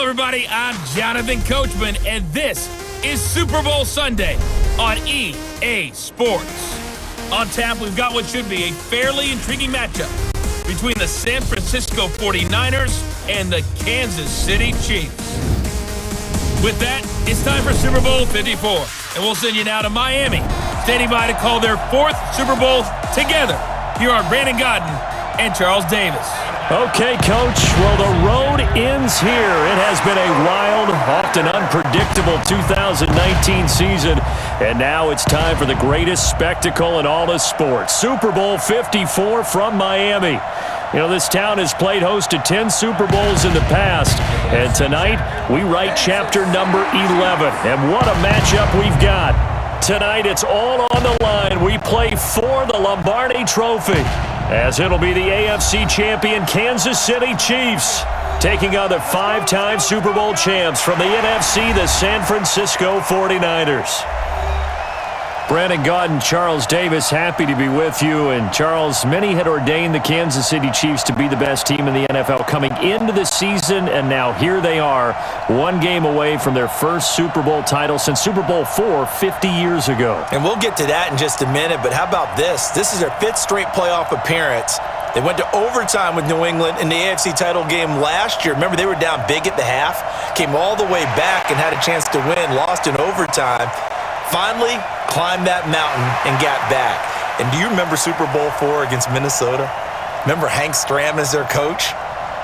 everybody. I'm Jonathan Coachman, and this is Super Bowl Sunday on EA Sports. On tap, we've got what should be a fairly intriguing matchup between the San Francisco 49ers and the Kansas City Chiefs. With that, it's time for Super Bowl 54, and we'll send you now to Miami, standing by to call their fourth Super Bowl together. Here are Brandon Godden and Charles Davis. Okay, Coach. Well, the road ends here. It has been a wild, often unpredictable 2019 season, and now it's time for the greatest spectacle in all of sports. Super Bowl 54 from Miami. You know, this town has played host to 10 Super Bowls in the past, and tonight we write chapter number 11. And what a matchup we've got. Tonight it's all on the line. We play for the Lombardi Trophy, as it'll be the AFC champion Kansas City Chiefs taking on the five-time Super Bowl champs from the NFC, the San Francisco 49ers. Brandon Godden, Charles Davis, happy to be with you. And Charles, many had ordained the Kansas City Chiefs to be the best team in the NFL coming into the season, and now here they are, one game away from their first Super Bowl title since Super Bowl IV 50 years ago. And we'll get to that in just a minute, but how about this? This is their fifth straight playoff appearance. They went to overtime with New England in the AFC title game last year. Remember, they were down big at the half, came all the way back and had a chance to win, lost in overtime. Finally climbed that mountain and got back. And do you remember Super Bowl IV against Minnesota? Remember Hank Stram as their coach?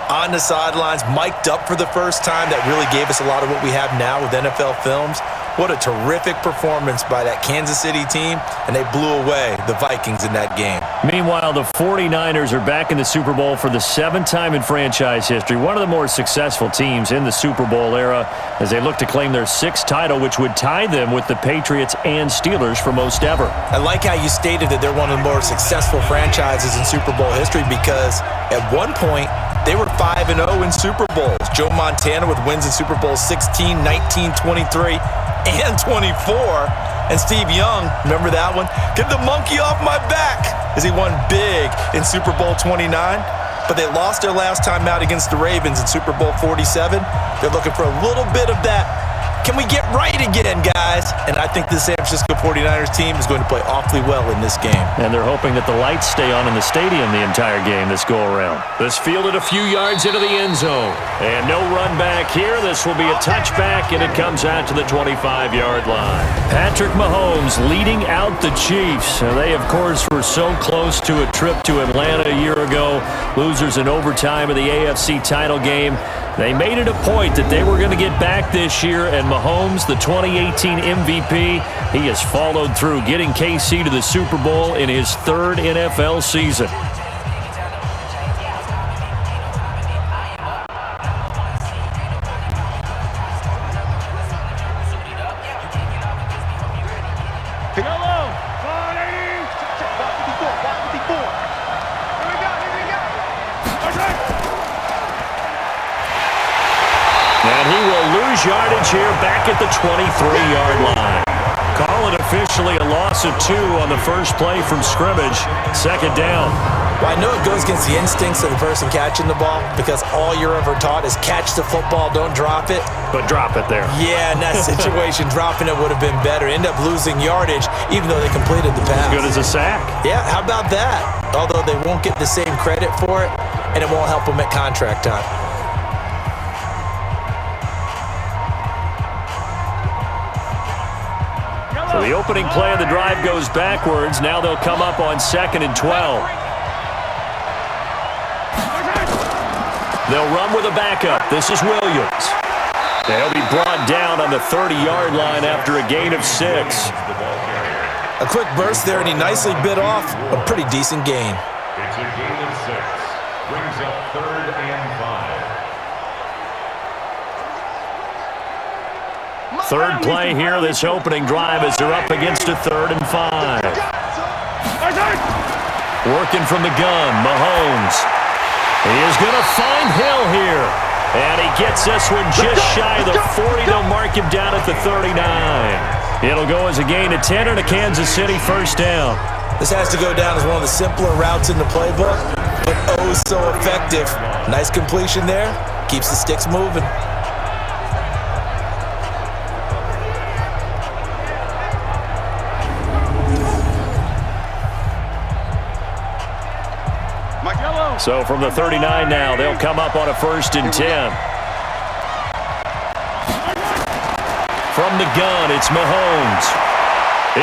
On the sidelines, mic'd up for the first time. That really gave us a lot of what we have now with NFL films. What a terrific performance by that Kansas City team, and they blew away the Vikings in that game. Meanwhile, the 49ers are back in the Super Bowl for the seventh time in franchise history, one of the more successful teams in the Super Bowl era, as they look to claim their sixth title, which would tie them with the Patriots and Steelers for most ever. I like how you stated that they're one of the more successful franchises in Super Bowl history, because at one point, they were 5-0 in Super Bowls. Joe Montana with wins in Super Bowl 16, 19, 23, and 24. And Steve Young, remember that one? Get the monkey off my back, as he won big in Super Bowl 29. But they lost their last time out against the Ravens in Super Bowl 47. They're looking for a little bit of that. Can we get right again, guys? And I think the San Francisco 49ers team is going to play awfully well in this game. And they're hoping that the lights stay on in the stadium the entire game this go-around. This fielded a few yards into the end zone. And no run back here. This will be a touchback, and it comes out to the 25-yard line. Patrick Mahomes leading out the Chiefs. They, of course, were so close to a trip to Atlanta a year ago. Losers in overtime of the AFC title game. They made it a point that they were going to get back this year, and Mahomes, the 2018 MVP, he has followed through, getting KC to the Super Bowl in his third NFL season. Yardage here back at the 23-yard line. Call it officially a loss of 2 on the first play from scrimmage. Second down. Well, I know it goes against the instincts of the person catching the ball, because all you're ever taught is catch the football, don't drop it. But drop it there. Yeah, in that situation, dropping it would have been better. End up losing yardage, even though they completed the pass. As good as a sack. Yeah, how about that? Although they won't get the same credit for it, and it won't help them at contract time. So the opening play of the drive goes backwards. Now they'll come up on 2nd and 12. They'll run with a backup. This is Williams. They'll be brought down on the 30-yard line after a gain of 6. A quick burst there, and he nicely bit off a pretty decent gain. It's a gain of 6. Brings up 3rd and 5. Third play here, this opening drive, as they're up against a 3rd and 5. Working from the gun, Mahomes. He is going to find Hill here. And he gets this one just shy of the 40. They'll mark him down at the 39. It'll go as a gain of 10 and a Kansas City first down. This has to go down as one of the simpler routes in the playbook, but oh so effective. Nice completion there. Keeps the sticks moving. So from the 39 now, they'll come up on a 1st and 10. From the gun, it's Mahomes.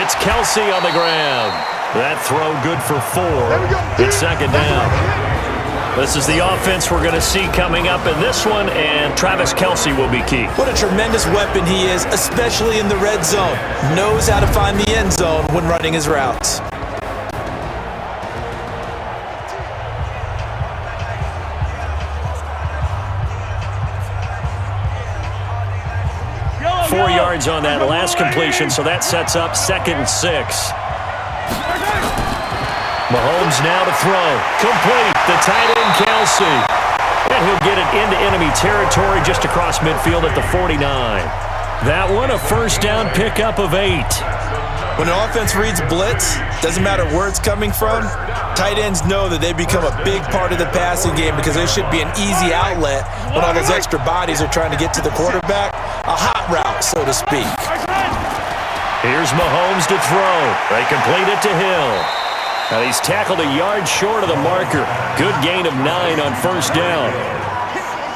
It's Kelsey on the ground. That throw good for 4. It's 2nd down. This is the offense we're going to see coming up in this one, and Travis Kelsey will be key. What a tremendous weapon he is, especially in the red zone. Knows how to find the end zone when running his routes. Go. 4 yards on that last completion, so that sets up 2nd and 6. Mahomes now to throw. Complete. The tight end, Kelsey. And he'll get it into enemy territory just across midfield at the 49. That one, a 1st down pickup of 8. When an offense reads blitz, doesn't matter where it's coming from, tight ends know that they become a big part of the passing game because there should be an easy outlet when all those extra bodies are trying to get to the quarterback. A hot route, so to speak. Here's Mahomes to throw. They complete it to Hill. And he's tackled a yard short of the marker. Good gain of 9 on 1st down.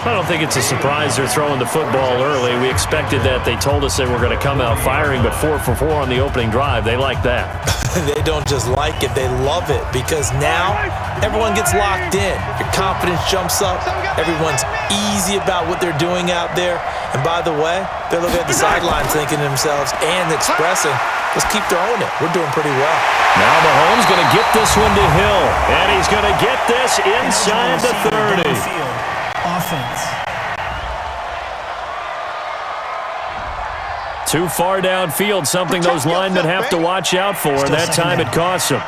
I don't think it's a surprise they're throwing the football early. We expected that. They told us they were going to come out firing, but 4 for 4 on the opening drive. They like that. They don't just like it, they love it, because now everyone gets locked in. Your confidence jumps up. Everyone's easy about what they're doing out there. And by the way, they're looking at the sidelines thinking to themselves and expressing, let's keep throwing it. We're doing pretty well. Now Mahomes going to get this one to Hill. And he's going to get this inside the 30. Offense. Too far downfield, something those linemen have to watch out for, and that time it costs them.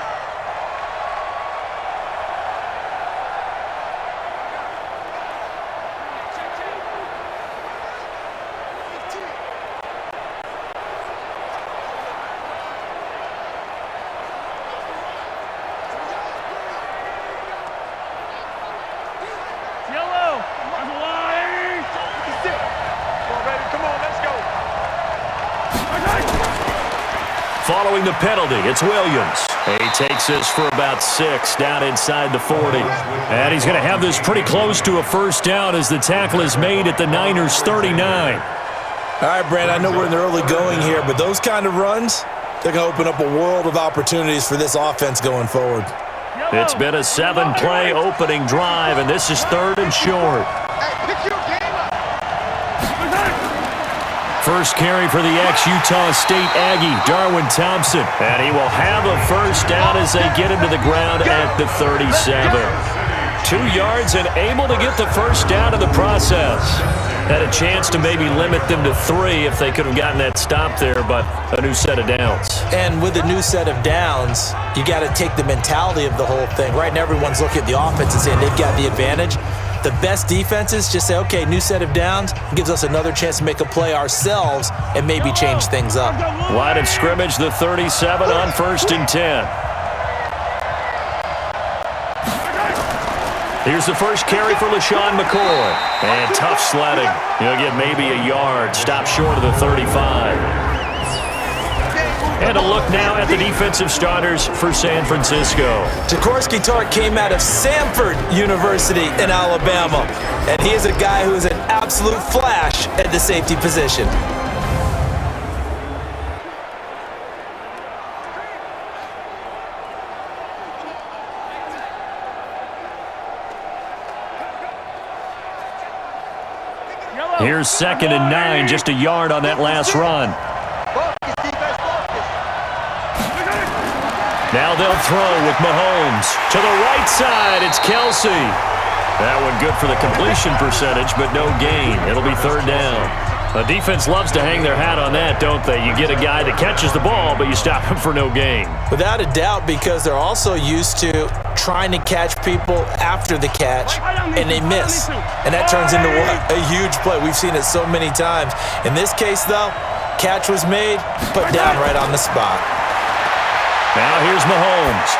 Following the penalty, it's Williams. He takes this for about 6 down inside the 40. And he's going to have this pretty close to a 1st down as the tackle is made at the Niners' 39. All right, Brand, I know we're in the early going here, but those kind of runs, they're going to open up a world of opportunities for this offense going forward. It's been a 7-play opening drive, and this is 3rd and short. First carry for the ex-Utah State Aggie, Darwin Thompson. And he will have a 1st down as they get him to the ground at the 37. 2 yards and able to get the 1st down in the process. Had a chance to maybe limit them to 3 if they could have gotten that stop there, but a new set of downs. And with a new set of downs, you got to take the mentality of the whole thing. Right now, everyone's looking at the offense and saying they've got the advantage. The best defenses just say, okay, new set of downs, gives us another chance to make a play ourselves and maybe change things up. Line of scrimmage, the 37 on 1st and 10. Here's the first carry for LaShawn McCoy. And tough sledding. He'll get maybe a yard, stop short of the 35. And a look now at the defensive starters for San Francisco. Jaworski Tartt came out of Samford University in Alabama, and he is a guy who is an absolute flash at the safety position. Here's 2nd and 9, just a yard on that last run. Now they'll throw with Mahomes. To the right side, it's Kelsey. That one good for the completion percentage, but no gain. It'll be 3rd down. The defense loves to hang their hat on that, don't they? You get a guy that catches the ball, but you stop him for no gain. Without a doubt, because they're also used to trying to catch people after the catch, and they miss. And that turns into what? A huge play. We've seen it so many times. In this case, though, catch was made, put down right on the spot. Now here's Mahomes.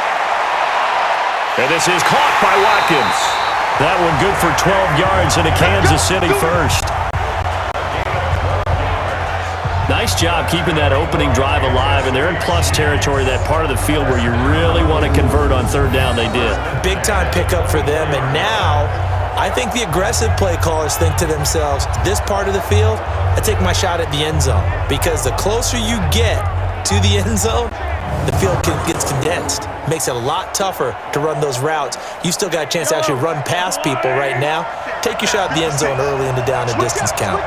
And this is caught by Watkins. That one good for 12 yards and a Kansas City 1st. Nice job keeping that opening drive alive, and they're in plus territory, that part of the field where you really want to convert on third down. They did. Big-time pickup for them, and now I think the aggressive play callers think to themselves, this part of the field, I take my shot at the end zone, because the closer you get to the end zone, the field gets condensed. Makes it a lot tougher to run those routes. You still got a chance to actually run past people right now. Take your shot at the end zone early in the down and distance count.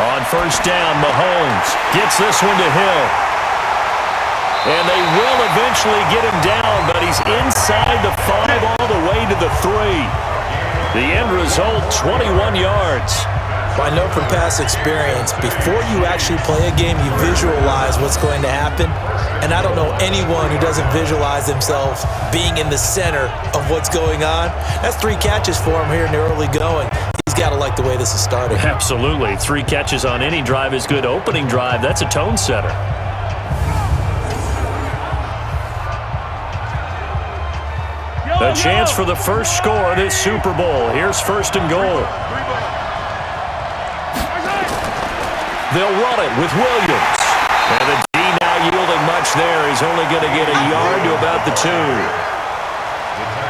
On first down, Mahomes gets this one to Hill. And they will eventually get him down, but he's inside the 5 all the way to the 3. The end result, 21 yards. I know from past experience, before you actually play a game, you visualize what's going to happen. And I don't know anyone who doesn't visualize themselves being in the center of what's going on. That's 3 catches for him here in the early going. He's got to like the way this is starting. Absolutely. 3 catches on any drive is good. Opening drive, that's a tone setter. A chance for the first score of this Super Bowl. Here's first and goal. They'll run it with Williams. And the D not yielding much there. He's only going to get a yard to about the 2.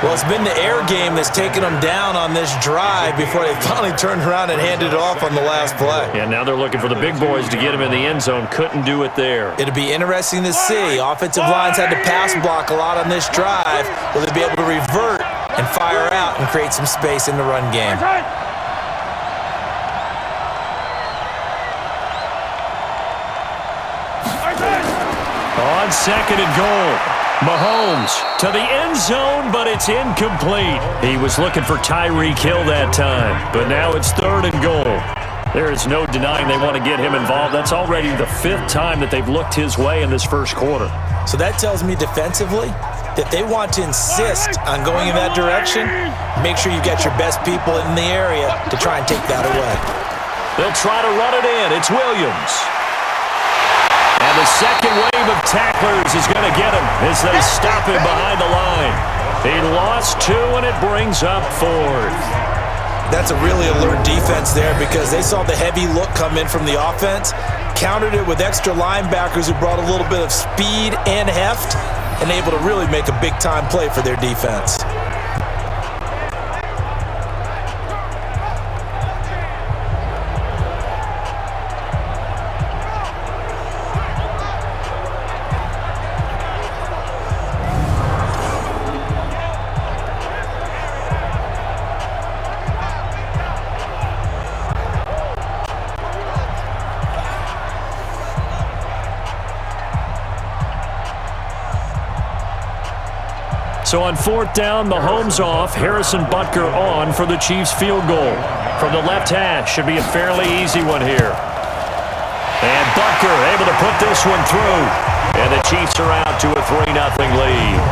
Well, it's been the air game that's taken them down on this drive before they finally turned around and handed it off on the last play. Yeah, now they're looking for the big boys to get him in the end zone. Couldn't do it there. It'll be interesting to see. Offensive lines had to pass block a lot on this drive. Will they be able to revert and fire out and create some space in the run game? On second and goal, Mahomes to the end zone, but it's incomplete. He was looking for Tyreek Hill that time, but now it's third and goal. There is no denying they want to get him involved. That's already the 5th time that they've looked his way in this first quarter. So that tells me defensively that they want to insist on going in that direction. Make sure you get your best people in the area to try and take that away. They'll try to run it in. It's Williams. And the second wave of tacklers is going to get him as they stop him behind the line. He lost 2, and it brings up 4th. That's a really alert defense there because they saw the heavy look come in from the offense, countered it with extra linebackers who brought a little bit of speed and heft, and able to really make a big-time play for their defense. So on 4th down, Mahomes off, Harrison Butker on for the Chiefs field goal. From the left hash, should be a fairly easy one here. And Butker able to put this one through. And the Chiefs are out to a 3-0 lead.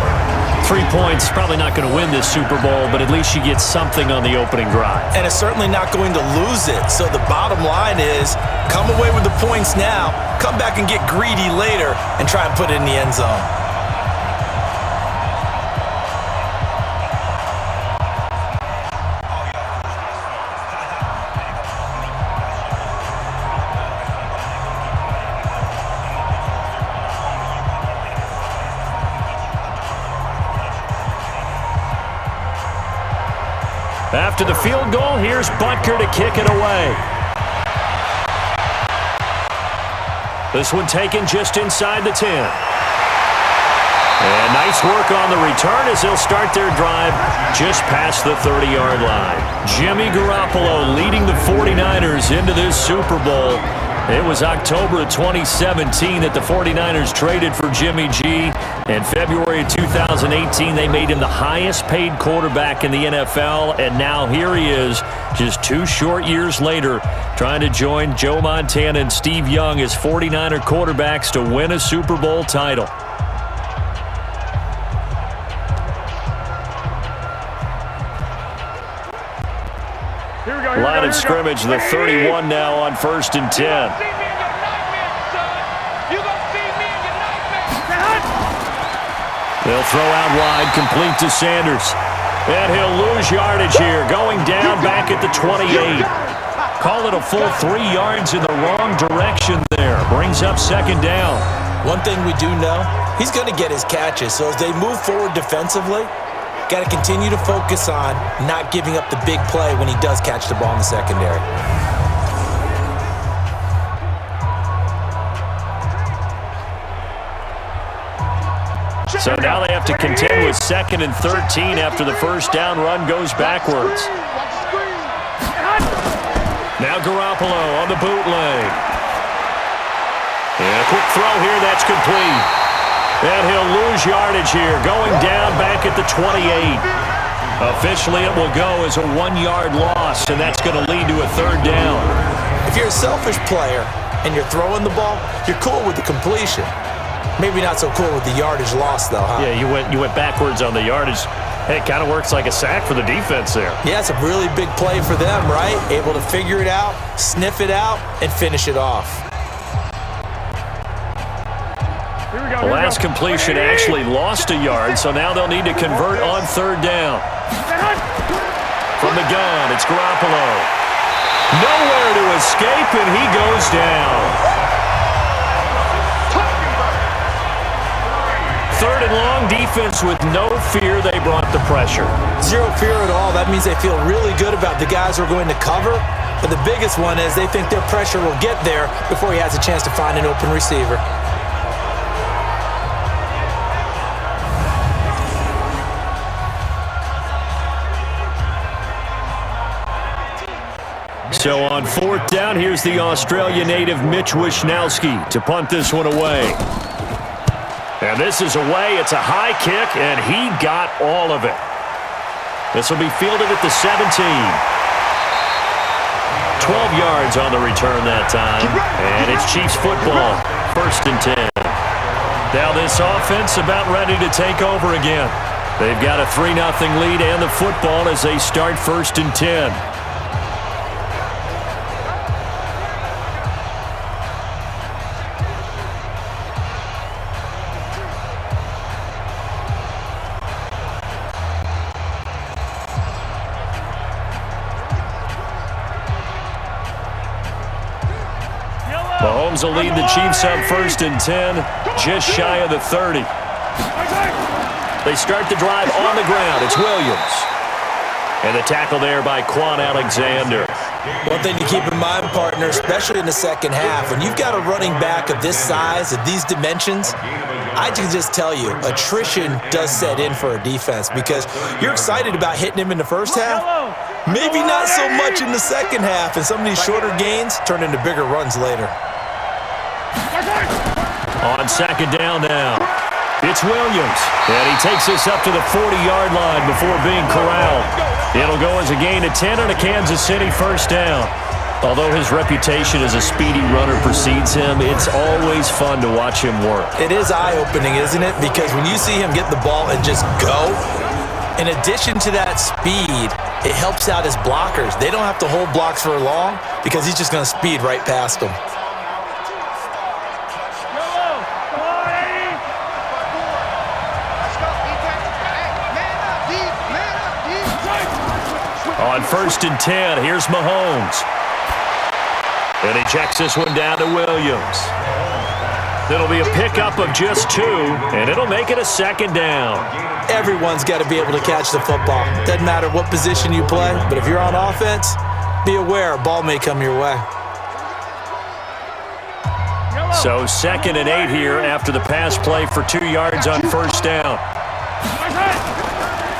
3 points, probably not going to win this Super Bowl, but at least you get something on the opening drive. And it's certainly not going to lose it. So the bottom line is, come away with the points now, come back and get greedy later, and try and put it in the end zone. After the field goal, here's Butker to kick it away. This one taken just inside the 10. And nice work on the return as they'll start their drive just past the 30-yard line. Jimmy Garoppolo leading the 49ers into this Super Bowl. It was October of 2017 that the 49ers traded for Jimmy G. In February of 2018, they made him the highest-paid quarterback in the NFL. And now here he is, just 2 short years later, trying to join Joe Montana and Steve Young as 49er quarterbacks to win a Super Bowl title. Line of scrimmage, the 31 now on 1st and 10. They'll throw out wide, complete to Sanders. And he'll lose yardage here, going down back at the 28. Call it a full 3 yards in the wrong direction there. Brings up second down. One thing we do know, he's going to get his catches. So as they move forward defensively, got to continue to focus on not giving up the big play when he does catch the ball in the secondary. So now they have to contend with 2nd and 13 after the first down run goes backwards. Now Garoppolo on the bootleg. And a quick throw here, that's complete. And he'll lose yardage here, going down back at the 28. Officially, it will go as a 1-yard loss, and that's going to lead to a 3rd down. If you're a selfish player and you're throwing the ball, you're cool with the completion. Maybe not so cool with the yardage loss, though, huh? Yeah, you went backwards on the yardage. Hey, it kind of works like a sack for the defense there. Yeah, it's a really big play for them, right? Able to figure it out, sniff it out, and finish it off. The last completion actually lost a yard, so now they'll need to convert on 3rd down. From the gun, it's Garoppolo. Nowhere to escape, and he goes down. 3rd and long, defense with no fear. They brought the pressure. Zero fear at all. That means they feel really good about the guys who are going to cover. But the biggest one is they think their pressure will get there before he has a chance to find an open receiver. So on 4th down, here's the Australia native Mitch Wishnowsky to punt this one away. And this is away. It's a high kick, and he got all of it. This will be fielded at the 17. 12 yards on the return that time. And it's Chiefs football. 1st and 10. Now this offense about ready to take over again. They've got a 3-0 lead and the football as they start 1st and 10. Mahomes will lead the Chiefs up 1st and 10, just shy of the 30. They start the drive on the ground. It's Williams. And the tackle there by Quan Alexander. One thing to keep in mind, partner, especially in the second half, when you've got a running back of this size, of these dimensions, I can just tell you, attrition does set in for a defense because you're excited about hitting him in the first half. Maybe not so much in the second half, and some of these shorter gains turn into bigger runs later. On 2nd down now, it's Williams. And he takes us up to the 40-yard line before being corralled. It'll go as a gain of 10 on a Kansas City 1st down. Although his reputation as a speedy runner precedes him, it's always fun to watch him work. It is eye-opening, isn't it? Because when you see him get the ball and just go, in addition to that speed, it helps out his blockers. They don't have to hold blocks for long because he's just going to speed right past them. On 1st and 10, here's Mahomes. And he checks this one down to Williams. It'll be a pickup of just 2, and it'll make it a 2nd down. Everyone's got to be able to catch the football. Doesn't matter what position you play, but if you're on offense, be aware a ball may come your way. So 2nd and 8 here after the pass play for 2 yards on 1st down.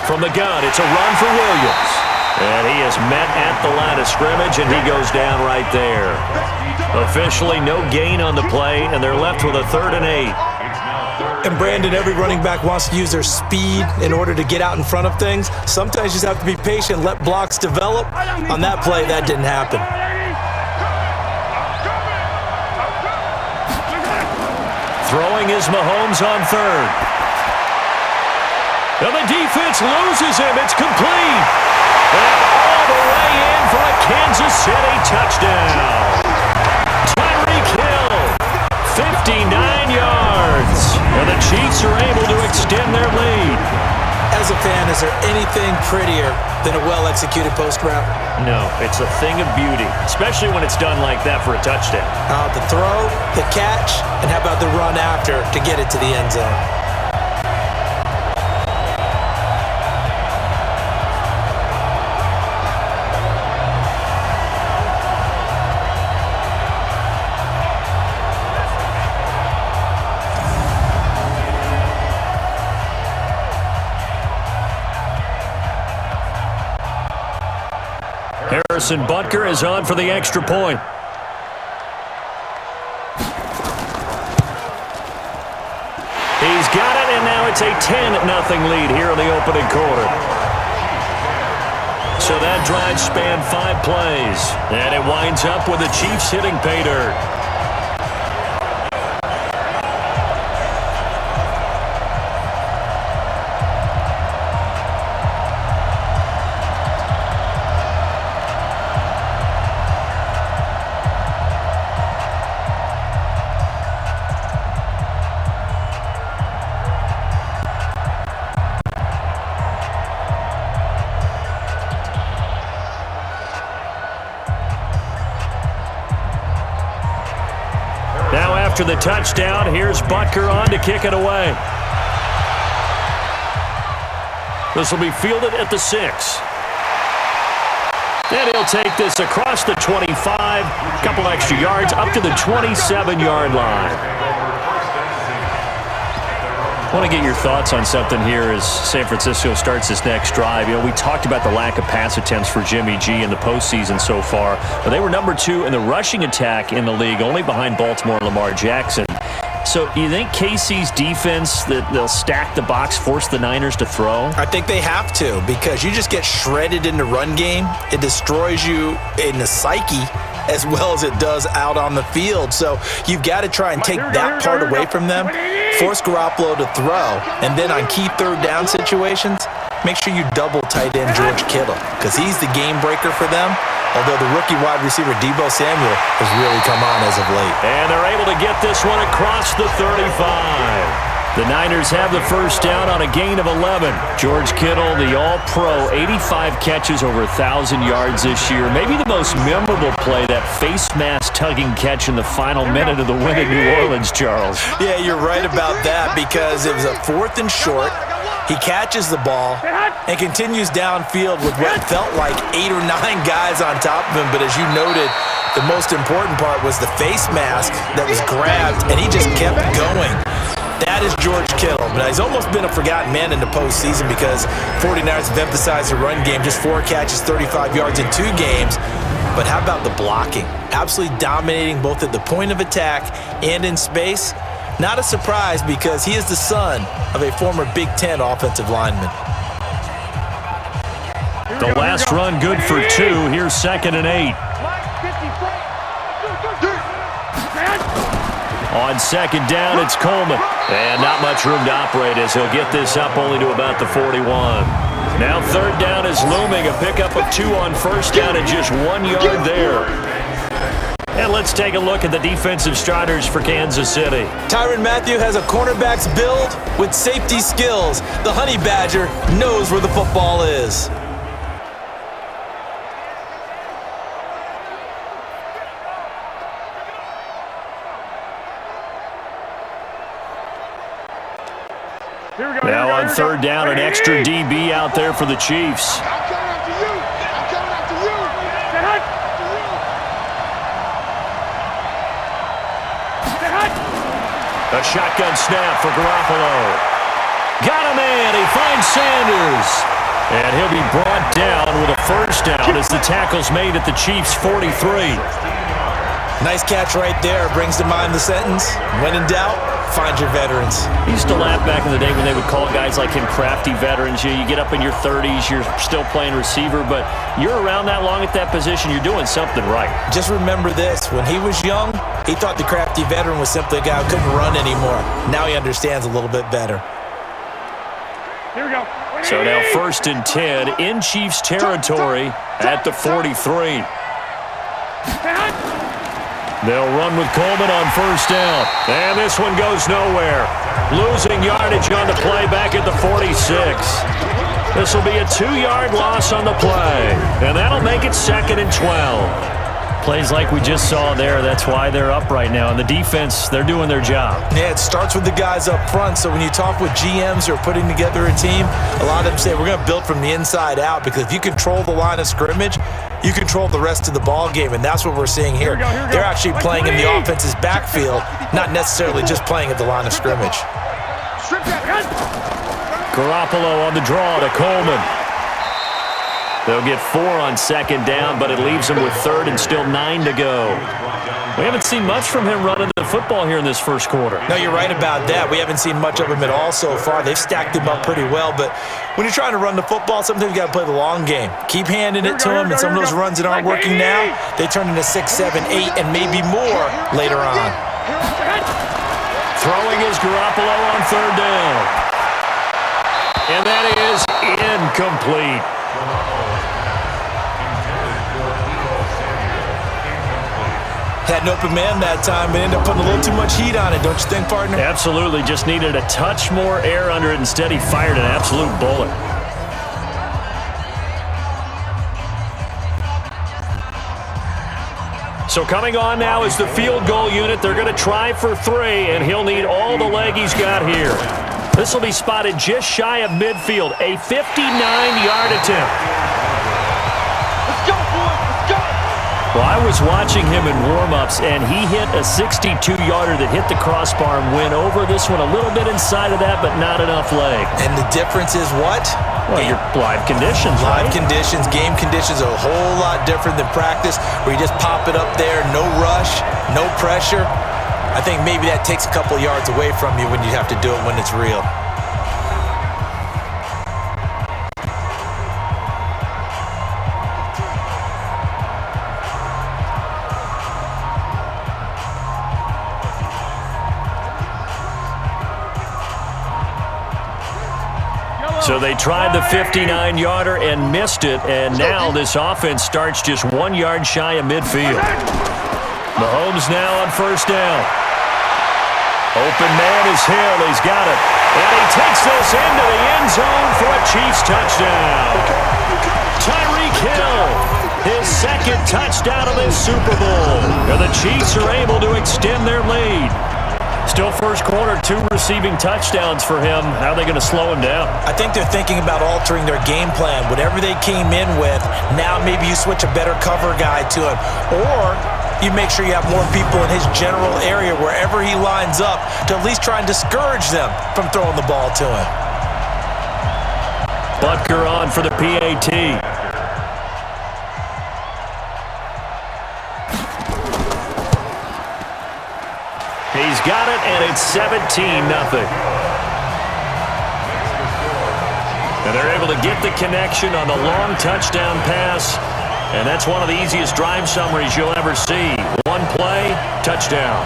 From the gun, it's a run for Williams. And he is met at the line of scrimmage, and he goes down right there. Officially no gain on the play, and they're left with a 3rd and 8. And Brandon, every running back wants to use their speed in order to get out in front of things. Sometimes you just have to be patient, let blocks develop. On that play, that didn't happen. Throwing is Mahomes on 3rd. And the defense loses him. It's complete. And all the way in for a Kansas City touchdown. Tyreek Hill, 59 yards. And the Chiefs are able to extend their lead. As As a fan, is there anything prettier than a well-executed post route? No, it's a thing of beauty, especially when it's done like that for a touchdown. The throw, the catch, and how about the run after to get it to the end zone? Punter is on for the extra point. He's got it, and now it's a 10-0 lead here in the opening quarter. So that drive spanned 5 plays, and it winds up with the Chiefs hitting pay dirt. After the touchdown, here's Butker on to kick it away. This will be fielded at the 6. And he'll take this across the 25, a couple extra yards, up to the 27-yard line. I want to get your thoughts on something here as San Francisco starts this next drive. You know, we talked about the lack of pass attempts for Jimmy G in the postseason so far, but they were number 2 in the rushing attack in the league, only behind Baltimore and Lamar Jackson. So you think KC's defense, that they'll stack the box, force the Niners to throw? I think they have to, because you just get shredded in the run game. It destroys you in the psyche as well as it does out on the field. So you've got to try and take that part away from them, force Garoppolo to throw, and then on key third down situations, make sure you double tight end George Kittle, because he's the game breaker for them, although the rookie wide receiver Deebo Samuel has really come on as of late. And they're able to get this one across the 35. The Niners have the first down on a gain of 11. George Kittle, the all-pro, 85 catches, over 1,000 yards this year. Maybe the most memorable play, that face mask tugging catch in the final minute of the win in New Orleans, Charles. Yeah, you're right about that, because it was a 4th and short. He catches the ball and continues downfield with what felt like 8 or 9 guys on top of him. But as you noted, the most important part was the face mask that was grabbed, and he just kept going. That is George Kittle. But he's almost been a forgotten man in the postseason, because 49ers have emphasized the run game, just 4 catches, 35 yards in 2 games. But how about the blocking? Absolutely dominating both at the point of attack and in space. Not a surprise, because he is the son of a former Big Ten offensive lineman. The last run good for 2. Here's 2nd and 8. On 2nd down, it's Coleman. And not much room to operate as he'll get this up only to about the 41. Now 3rd down is looming. A pickup of 2 on 1st down and just 1 yard there. And let's take a look at the defensive starters for Kansas City. Tyrann Mathieu has a cornerback's build with safety skills. The Honey Badger knows where the football is. Now on 3rd down, an extra DB out there for the Chiefs. A shotgun snap for Garoppolo. Got a man. He finds Sanders. And he'll be brought down with a first down as the tackle's made at the Chiefs' 43. Nice catch right there. Brings to mind the sentence, when in doubt, find your veterans. I used to laugh back in the day when they would call guys like him crafty veterans. You get up in your 30s, you're still playing receiver, but you're around that long at that position, you're doing something right. Just remember this. When he was young, he thought the crafty veteran was simply a guy who couldn't run anymore. Now he understands a little bit better. Here we go. So now 1st and 10 in Chiefs territory at the 43. They'll run with Coleman on 1st down. And this one goes nowhere. Losing yardage on the play back at the 46. This will be a 2-yard loss on the play, and that'll make it 2nd and 12. Plays like we just saw there, that's why they're up right now. And the defense, they're doing their job. Yeah, it starts with the guys up front. So when you talk with GMs who are putting together a team, a lot of them say we're going to build from the inside out, because if you control the line of scrimmage, you control the rest of the ball game, and that's what we're seeing here. They're actually playing in the offense's backfield, not necessarily just playing at the line of scrimmage. Garoppolo on the draw to Coleman. They'll get 4 on 2nd down, but it leaves them with 3rd and still 9 to go. We haven't seen much from him running the football here in this first quarter. No, you're right about that. We haven't seen much of him at all so far. They've stacked him up pretty well, but when you're trying to run the football, sometimes you got to play the long game. Keep handing it to him, and some of those runs that aren't working now, they turn into 6, 7, 8, and maybe more later on. Throwing is Garoppolo on 3rd down. And that is incomplete. Had an open man that time, but ended up putting a little too much heat on it, don't you think, partner? Absolutely. Just needed a touch more air under it. Instead, he fired an absolute bullet. So coming on now is the field goal unit. They're going to try for 3, and he'll need all the leg he's got here. This will be spotted just shy of midfield. A 59-yard attempt. Well, I was watching him in warm-ups, and he hit a 62-yarder that hit the crossbar and went over this one a little bit inside of that, but not enough leg. And the difference is what? Well, your live conditions, Live conditions, game conditions are a whole lot different than practice, where you just pop it up there, no rush, no pressure. I think maybe that takes a couple yards away from you when you have to do it when it's real. So they tried the 59-yarder and missed it, and now this offense starts just 1 yard shy of midfield. Mahomes now on 1st down. Open man is Hill. He's got it. And he takes this into the end zone for a Chiefs touchdown. Tyreek Hill, his 2nd touchdown of this Super Bowl. And the Chiefs are able to extend their lead. Still first quarter, 2 receiving touchdowns for him. How are they going to slow him down? I think they're thinking about altering their game plan. Whatever they came in with, now maybe you switch a better cover guy to him. Or you make sure you have more people in his general area wherever he lines up to at least try and discourage them from throwing the ball to him. Butker on for the PAT. He's got it, and it's 17-0. And they're able to get the connection on the long touchdown pass, and that's one of the easiest drive summaries you'll ever see. 1 play, touchdown.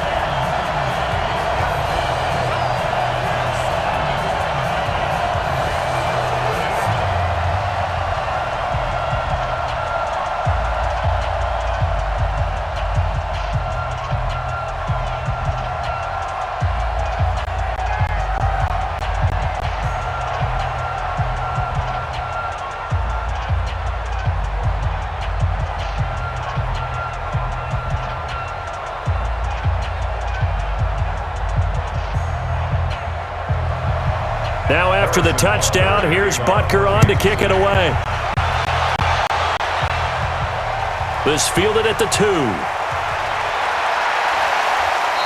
Now after the touchdown, here's Butker on to kick it away. This fielded at the 2.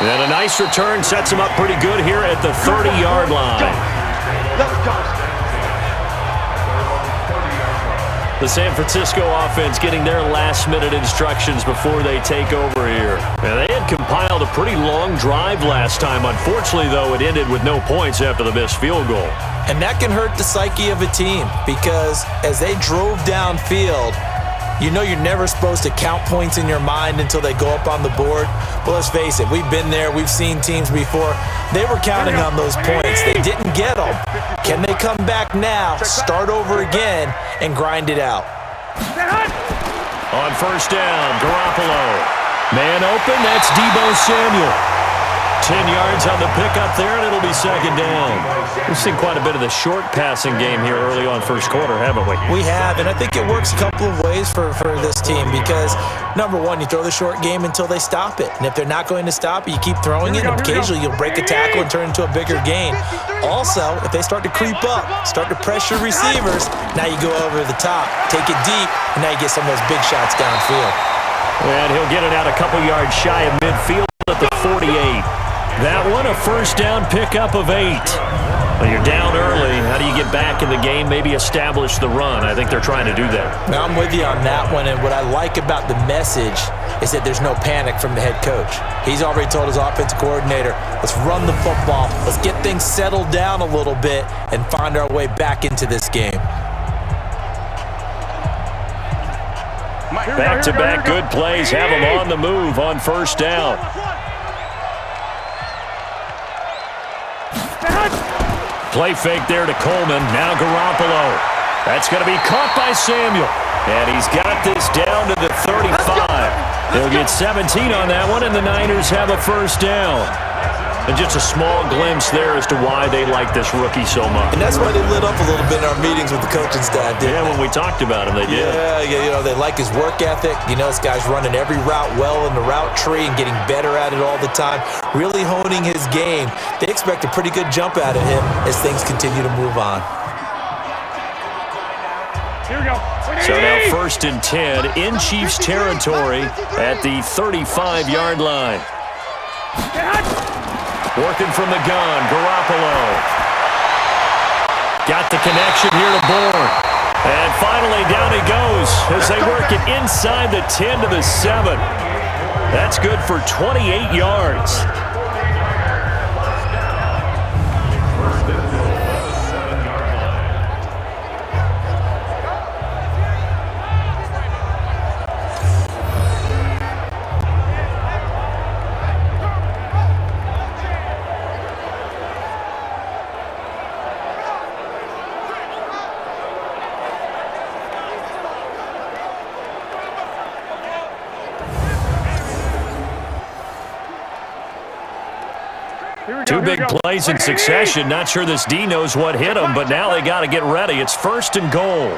And a nice return sets him up pretty good here at the 30-yard line. Let's go. The San Francisco offense getting their last-minute instructions before they take over here. And they had compiled a pretty long drive last time. Unfortunately, though, it ended with no points after the missed field goal. And that can hurt the psyche of a team, because as they drove downfield, you know you're never supposed to count points in your mind until they go up on the board. Well, let's face it, we've been there. We've seen teams before. They were counting on those points. They didn't get them. Can they come back now, start over again, and grind it out? On 1st down, Garoppolo. Man open, that's Deebo Samuel. 10 yards on the pickup there, and it'll be second down. We've seen quite a bit of the short passing game here early on first quarter, haven't we? We have, and I think it works a couple of ways for this team because, number one, you throw the short game until they stop it. And if they're not going to stop it, you keep throwing it, and occasionally you'll break a tackle and turn it into a bigger gain. Also, if they start to creep up, start to pressure receivers, now you go over the top, take it deep, and now you get some of those big shots downfield. And he'll get it out a couple yards shy of midfield at the 48. That one, a first down pickup of 8. When you're down early, how do you get back in the game, maybe establish the run? I think they're trying to do that. Now, I'm with you on that one, and what I like about the message is that there's no panic from the head coach. He's already told his offensive coordinator, let's run the football, let's get things settled down a little bit and find our way back into this game. Back-to-back good plays have them on the move on first down. Play fake there to Coleman. Now Garoppolo. That's going to be caught by Samuel. And he's got this down to the 35. They'll get 17 on that one, and the Niners have a first down. And just a small glimpse there as to why they like this rookie so much. And that's why they lit up a little bit in our meetings with the coaching staff, didn't they? When we talked about him, they did. Yeah, they like his work ethic. This guy's running every route well in the route tree and getting better at it all the time, really honing his game. They expect a pretty good jump out of him as things continue to move on. Here we go. So now 1st and 10 in Chiefs territory at the 35-yard line. Working from the gun, Garoppolo. Got the connection here to Bourne. And finally, down he goes as they work it inside the 10 to the 7. That's good for 28 yards. Two big plays in succession. Not sure this D knows what hit him, but now they got to get ready. It's 1st and goal.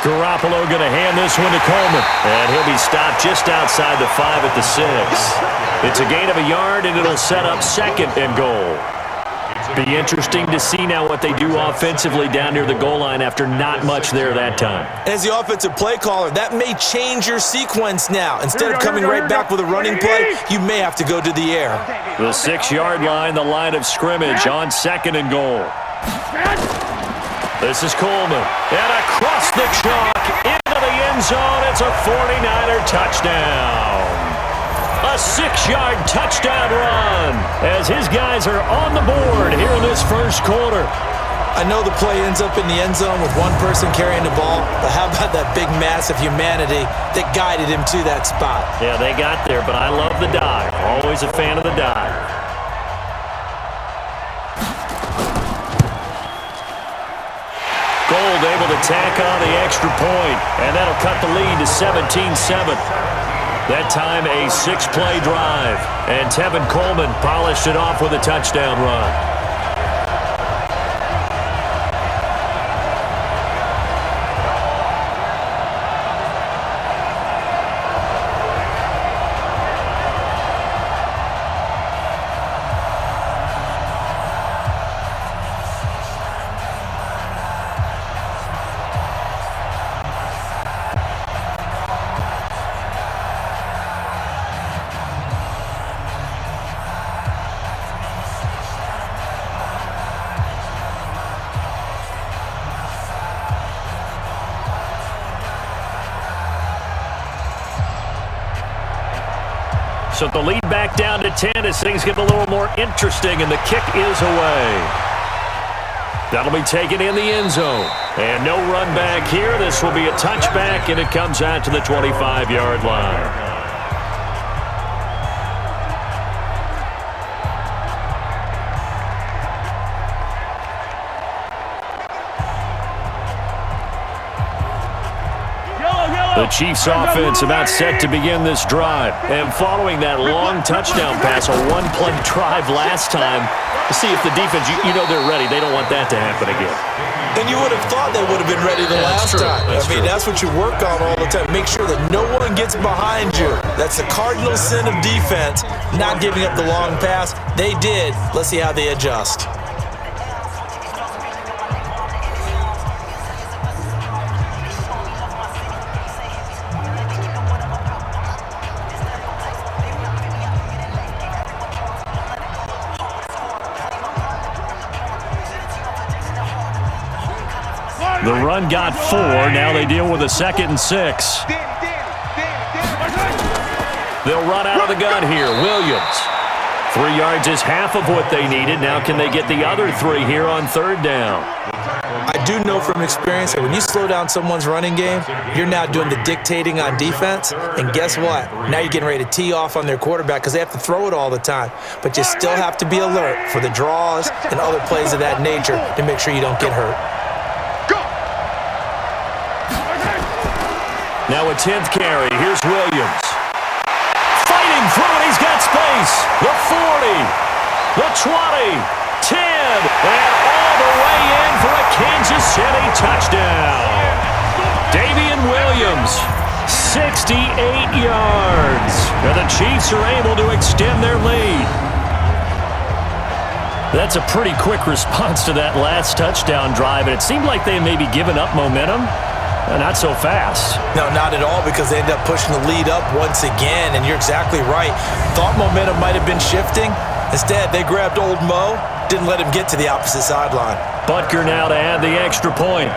Garoppolo going to hand this one to Coleman. And he'll be stopped just outside the 5 at the 6. It's a gain of a yard, and it'll set up 2nd and goal. Be interesting to see now what they do offensively down near the goal line after not much there that time. As the offensive play caller, that may change your sequence now. Instead of coming right back with a running play, you may have to go to the air. The 6-yard line, the line of scrimmage on 2nd and goal. This is Coleman. And across the chalk into the end zone. It's a 49er touchdown. A 6-yard touchdown run as his guys are on the board here in this first quarter. I know the play ends up in the end zone with one person carrying the ball, but how about that big mass of humanity that guided him to that spot? Yeah, they got there, but I love the dive. Always a fan of the dive. Gold able to tack on the extra point, and that'll cut the lead to 17-7. That time a 6-play drive, and Tevin Coleman polished it off with a touchdown run. So the lead back down to 10 as things get a little more interesting, and the kick is away. That'll be taken in the end zone. And no run back here. This will be a touchback, and it comes out to the 25-yard line. The Chiefs offense about set to begin this drive. And following that long touchdown pass, a one-play drive last time, to see if the defense, you know they're ready. They don't want that to happen again. And you would have thought they would have been ready the last time. That's what you work on all the time. Make sure that no one gets behind you. That's the cardinal sin of defense, not giving up the long pass. They did. Let's see how they adjust. The run got 4. Now they deal with a 2nd and 6. They'll run out of the gun here. Williams. 3 yards is half of what they needed. Now can they get the other 3 here on 3rd down? I do know from experience that when you slow down someone's running game, you're now doing the dictating on defense. And guess what? Now you're getting ready to tee off on their quarterback because they have to throw it all the time. But you still have to be alert for the draws and other plays of that nature to make sure you don't get hurt. Now a 10th carry. Here's Williams. Fighting through it. He's got space. The 40. The 20. 10. And all the way in for a Kansas City touchdown. Damien Williams. 68 yards. And the Chiefs are able to extend their lead. That's a pretty quick response to that last touchdown drive. And it seemed like they may be giving up momentum. Not so fast. No, not at all, because they end up pushing the lead up once again, and you're exactly right. Thought momentum might have been shifting. Instead, they grabbed old Mo, didn't let him get to the opposite sideline. Butker now to add the extra point.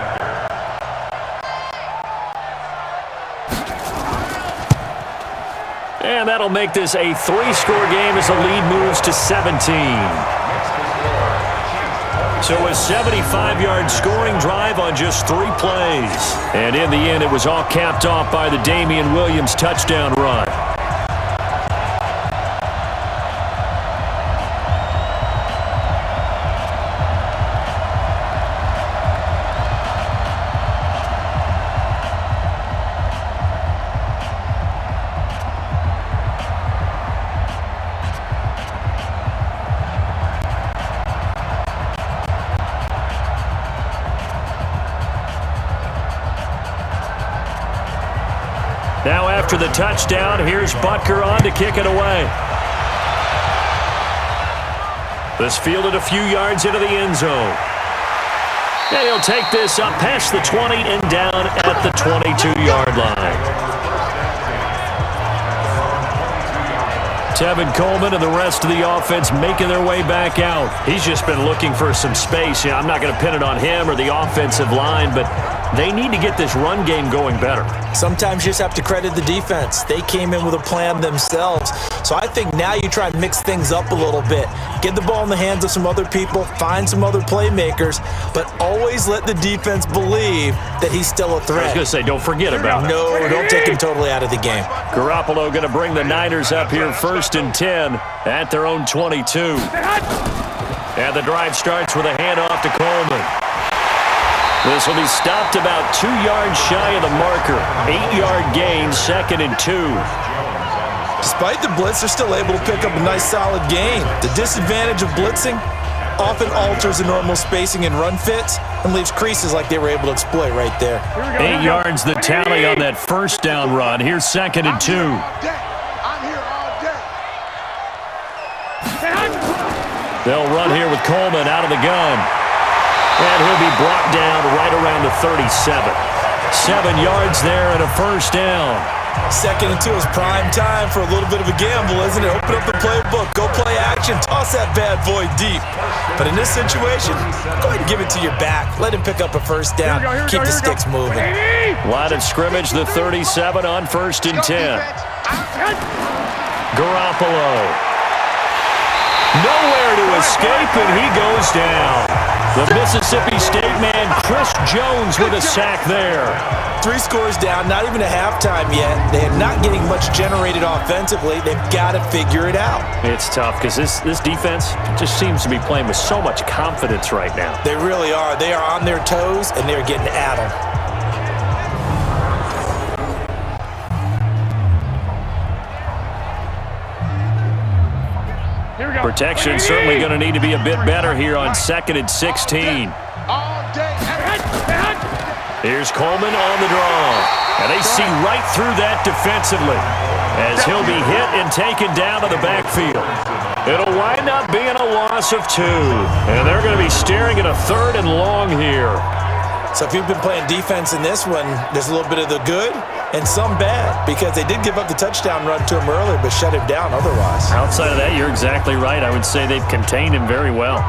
And that'll make this a 3-score game as the lead moves to 17. So a 75-yard scoring drive on just 3 plays. And in the end, it was all capped off by the Damien Williams touchdown run. Now after the touchdown, here's Butker on to kick it away. This fielded a few yards into the end zone. And he'll take this up past the 20 and down at the 22-yard line. Tevin Coleman and the rest of the offense making their way back out. He's just been looking for some space. I'm not going to pin it on him or the offensive line, but they need to get this run game going better. Sometimes you just have to credit the defense. They came in with a plan themselves. So I think now you try and mix things up a little bit. Get the ball in the hands of some other people, find some other playmakers, but always let the defense believe that he's still a threat. I was going to say, don't forget about it. No, don't take him totally out of the game. Garoppolo going to bring the Niners up here 1st and 10 at their own 22. And the drive starts with a handoff to Coleman. This will be stopped about 2 yards shy of the marker. 8-yard gain, 2nd and 2. Despite the blitz, they're still able to pick up a nice solid gain. The disadvantage of blitzing often alters the normal spacing and run fits and leaves creases like they were able to exploit right there. 8 yards the tally on that 1st down run. Here's 2nd and 2. They'll run here with Coleman out of the gun. And he'll be brought down right around the 37. 7 yards there and a 1st down. 2nd and 2 is prime time for a little bit of a gamble, isn't it? Open up the playbook, go play action, toss that bad boy deep. But in this situation, go ahead and give it to your back. Let him pick up a 1st down. Keep the sticks moving. Line of scrimmage, the 37 on 1st and 10. Garoppolo. Nowhere to escape, and he goes down. The Mississippi State man, Chris Jones, with a sack there. 3 scores down, not even a halftime yet. They are not getting much generated offensively. They've got to figure it out. It's tough because this defense just seems to be playing with so much confidence right now. They really are. They are on their toes, and they're getting at them. Protection certainly going to need to be a bit better here on 2nd and 16. Here's Coleman on the draw. And they see right through that defensively as he'll be hit and taken down to the backfield. It'll wind up being a loss of 2. And they're going to be staring at a 3rd and long here. So if you've been playing defense in this one, there's a little bit of the good and some bad, because they did give up the touchdown run to him earlier but shut him down otherwise. Outside of that, you're exactly right. I would say they've contained him very well.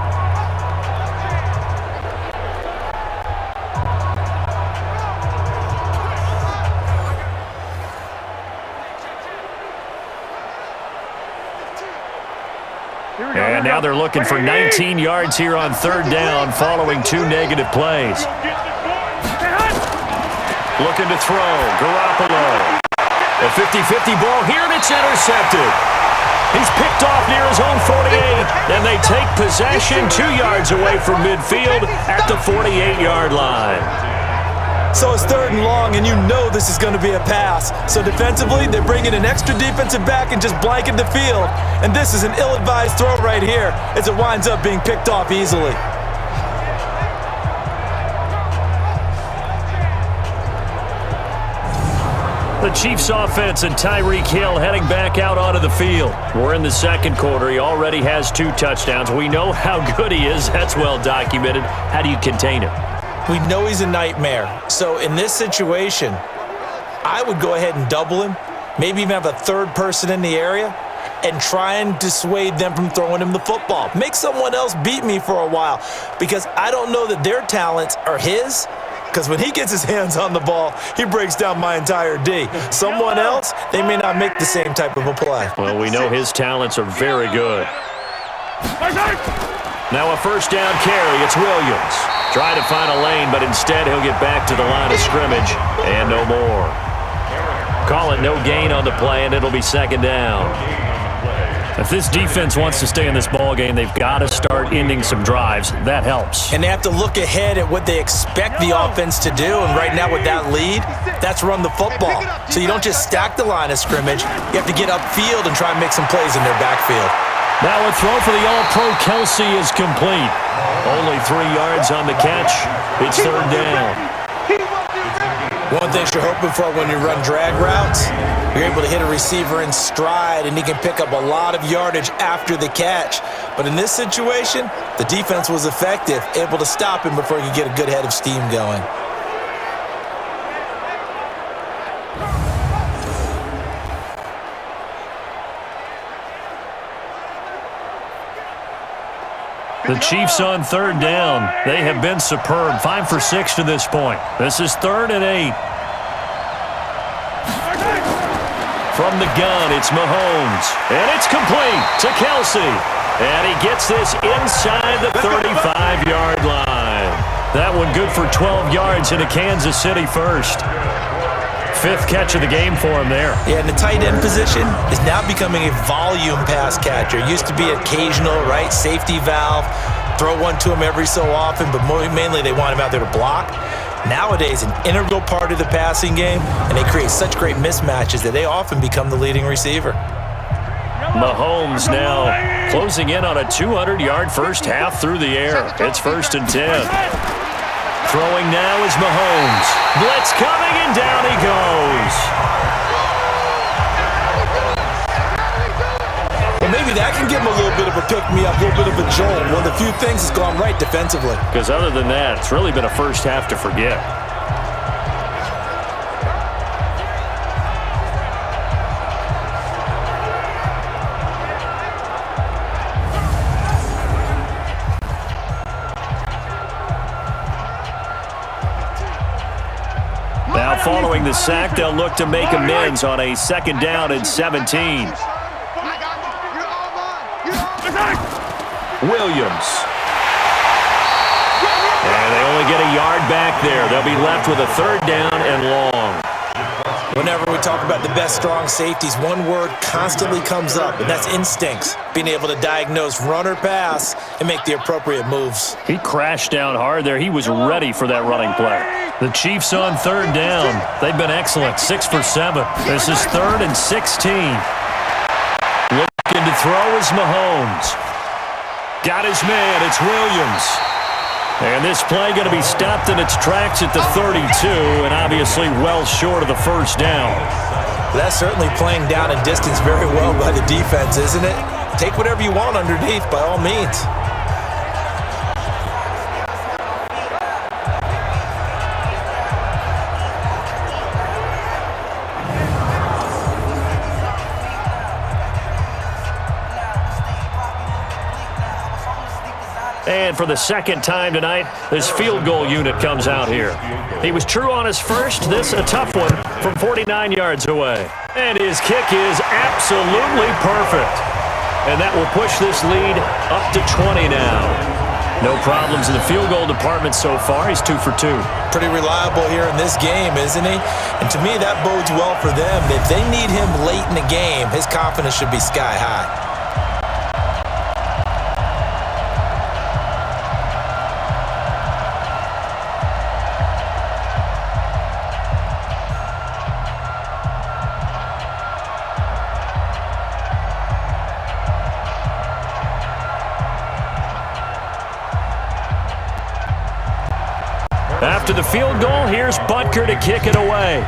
And now they're looking for 19 yards here on 3rd down following 2 negative plays. Looking to throw. Garoppolo. A 50-50 ball here, and it's intercepted. He's picked off near his own 48, and they take possession 2 yards away from midfield at the 48-yard line. So it's 3rd and long, and you know this is going to be a pass. So defensively, they're bringing an extra defensive back and just blanket the field. And this is an ill-advised throw right here as it winds up being picked off easily. The Chiefs offense and Tyreek Hill heading back out onto the field. We're in the 2nd quarter. He already has 2 touchdowns. We know how good he is. That's well documented. How do you contain him? We know he's a nightmare. So in this situation, I would go ahead and double him, maybe even have a 3rd person in the area, and try and dissuade them from throwing him the football. Make someone else beat me for a while, because I don't know that their talents are his, because when he gets his hands on the ball, he breaks down my entire D. Someone else, they may not make the same type of a play. Well, we know his talents are very good. Now a 1st down carry. It's Williams. Trying to find a lane, but instead he'll get back to the line of scrimmage and no more. Call it no gain on the play, and it'll be 2nd down. If this defense wants to stay in this ballgame, they've got to start ending some drives. That helps. And they have to look ahead at what they expect the offense to do. And right now with that lead, that's run the football. So you don't just stack the line of scrimmage. You have to get upfield and try and make some plays in their backfield. Now a throw for the All-Pro Kelsey is complete. Only 3 yards on the catch. It's 3rd down. One thing you're hoping for when you run drag routes, you're able to hit a receiver in stride, and he can pick up a lot of yardage after the catch. But in this situation, the defense was effective, able to stop him before he could get a good head of steam going. The Chiefs on 3rd down. They have been superb. 5 for 6 to this point. This is 3rd and 8. From the gun, it's Mahomes. And it's complete to Kelsey. And he gets this inside the 35-yard line. That one good for 12 yards into Kansas City first. 5th catch of the game for him there. Yeah, and the tight end position is now becoming a volume pass catcher. It used to be occasional, right? Safety valve, throw one to him every so often, but mainly they want him out there to block. Nowadays, an integral part of the passing game, and they create such great mismatches that they often become the leading receiver. Mahomes now closing in on a 200-yard first half through the air. It's 1st and 10. Throwing now is Mahomes. Blitz coming, and down he goes. Well, maybe that can give him a little bit of a pick-me-up, a little bit of a jolt. One of the few things that's gone right defensively. Because other than that, it's really been a first half to forget. Now following the sack, they'll look to make amends on a 2nd down and 17. Williams. And they only get a yard back there. They'll be left with a 3rd down and long. Whenever we talk about the best strong safeties, one word constantly comes up, and that's instincts. Being able to diagnose run or pass and make the appropriate moves. He crashed down hard there. He was ready for that running play. The Chiefs on 3rd down. They've been excellent. 6 for 7. This is 3rd and 16. Looking to throw is Mahomes. Got his man. It's Williams. And this play going to be stopped in its tracks at the 32, and obviously well short of the first down. That's certainly playing down and distance very well by the defense, isn't it? Take whatever you want underneath, by all means. And for the second time tonight, this field goal unit comes out here. He was true on his first. This a tough one from 49 yards away. And his kick is absolutely perfect. And that will push this lead up to 20 now. No problems in the field goal department so far. He's 2 for 2. Pretty reliable here in this game, isn't he? And to me, that bodes well for them. If they need him late in the game, his confidence should be sky high. After the field goal, here's Punter to kick it away.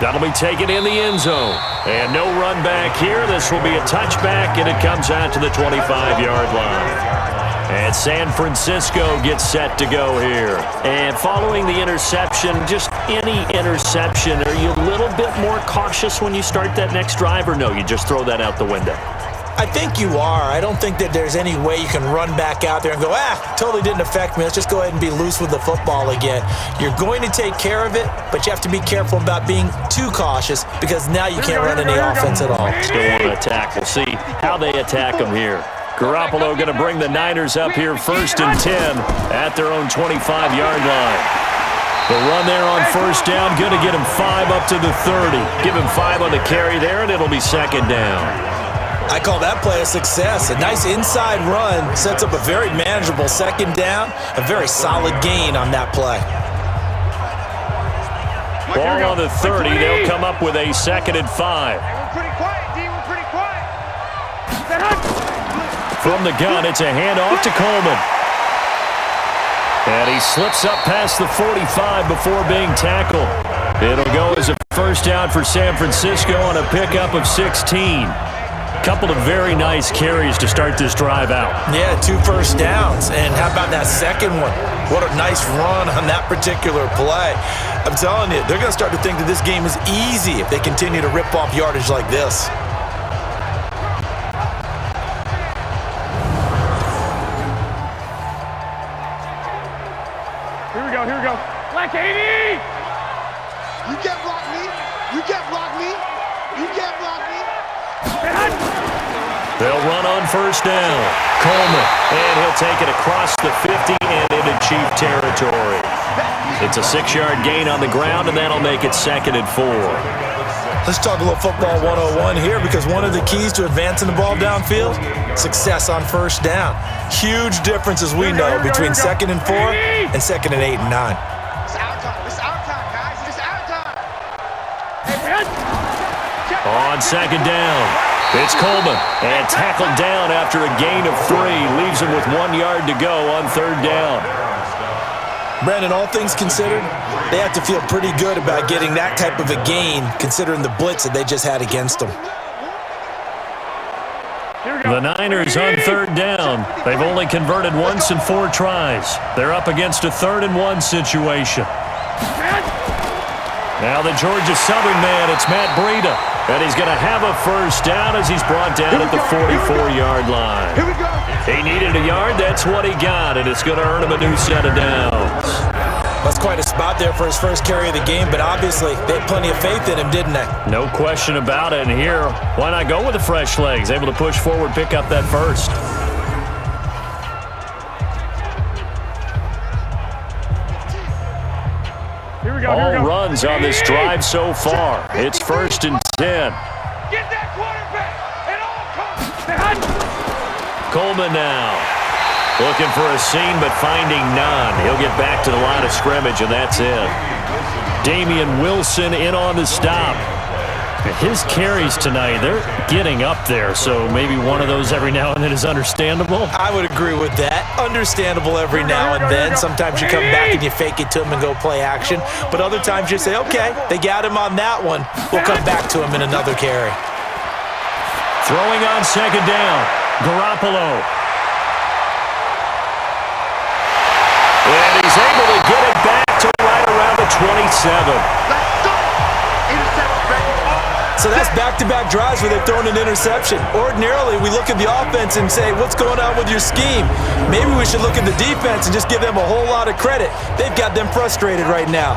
That'll be taken in the end zone. And no run back here. This will be a touchback, and it comes out to the 25-yard line. And San Francisco gets set to go here. And following the interception, just any interception, are you a little bit more cautious when you start that next drive, or no, you just throw that out the window? I think you are. I don't think that there's any way you can run back out there and go, totally didn't affect me. Let's just go ahead and be loose with the football again. You're going to take care of it, but you have to be careful about being too cautious because now you can't run any offense at all. Still want to attack. We'll see how they attack them here. Garoppolo going to bring the Niners up here 1st and 10 at their own 25-yard line. The run there on first down, going to get him 5 up to the 30. Give him 5 on the carry there, and it'll be second down. I call that play a success. A nice inside run sets up a very manageable second down, a very solid gain on that play. Ball on the 30. They'll come up with a 2nd and 5. We're pretty quiet, D. We're pretty quiet. From the gun, it's a handoff to Coleman. And he slips up past the 45 before being tackled. It'll go as a first down for San Francisco on a pickup of 16. Couple of very nice carries to start this drive out. Yeah, 2 first downs. And how about that second one? What a nice run on that particular play. I'm telling you, they're going to start to think that this game is easy if they continue to rip off yardage like this. Here we go. Black 80! You can't block me. You can't block me. You can't block me. They'll run on first down. Coleman, and he'll take it across the 50 and into Chief territory. It's a 6-yard gain on the ground, and that'll make it 2nd and 4. Let's talk a little football 101 here because one of the keys to advancing the ball downfield, success on first down. Huge difference, as we know, between 2nd and 4 and 2nd and 8 and 9. It's our time. It's our time, guys. It's our time. On second down, it's Coleman, and tackled down after a gain of 3. Leaves him with 1 yard to go on third down. Brandon, all things considered, they have to feel pretty good about getting that type of a gain considering the blitz that they just had against them. The Niners on third down. They've only converted once in 4 tries. They're up against a 3rd and 1 situation. Now the Georgia Southern man, it's Matt Breida. And he's going to have a first down as he's brought down at the 44-yard line. Here we go. He needed a yard. That's what he got, and it's going to earn him a new set of downs. That's quite a spot there for his first carry of the game, but obviously they had plenty of faith in him, didn't they? No question about it. And here, why not go with the fresh legs? Able to push forward, pick up that first. All runs on this drive so far. It's 1st and 10. Get that quarterback at all costs. Coleman now. Looking for a seam, but finding none. He'll get back to the line of scrimmage, and that's it. Damien Wilson in on the stop. His carries tonight, they're getting up there, so maybe one of those every now and then is understandable. I would agree with that. Understandable every now and then. Sometimes you come back and you fake it to him and go play action. But other times you say, okay, they got him on that one. We'll come back to him in another carry. Throwing on second down, Garoppolo. And he's able to get it back to right around the 27. So that's back-to-back drives where they've thrown an interception. Ordinarily, we look at the offense and say, what's going on with your scheme? Maybe we should look at the defense and just give them a whole lot of credit. They've got them frustrated right now.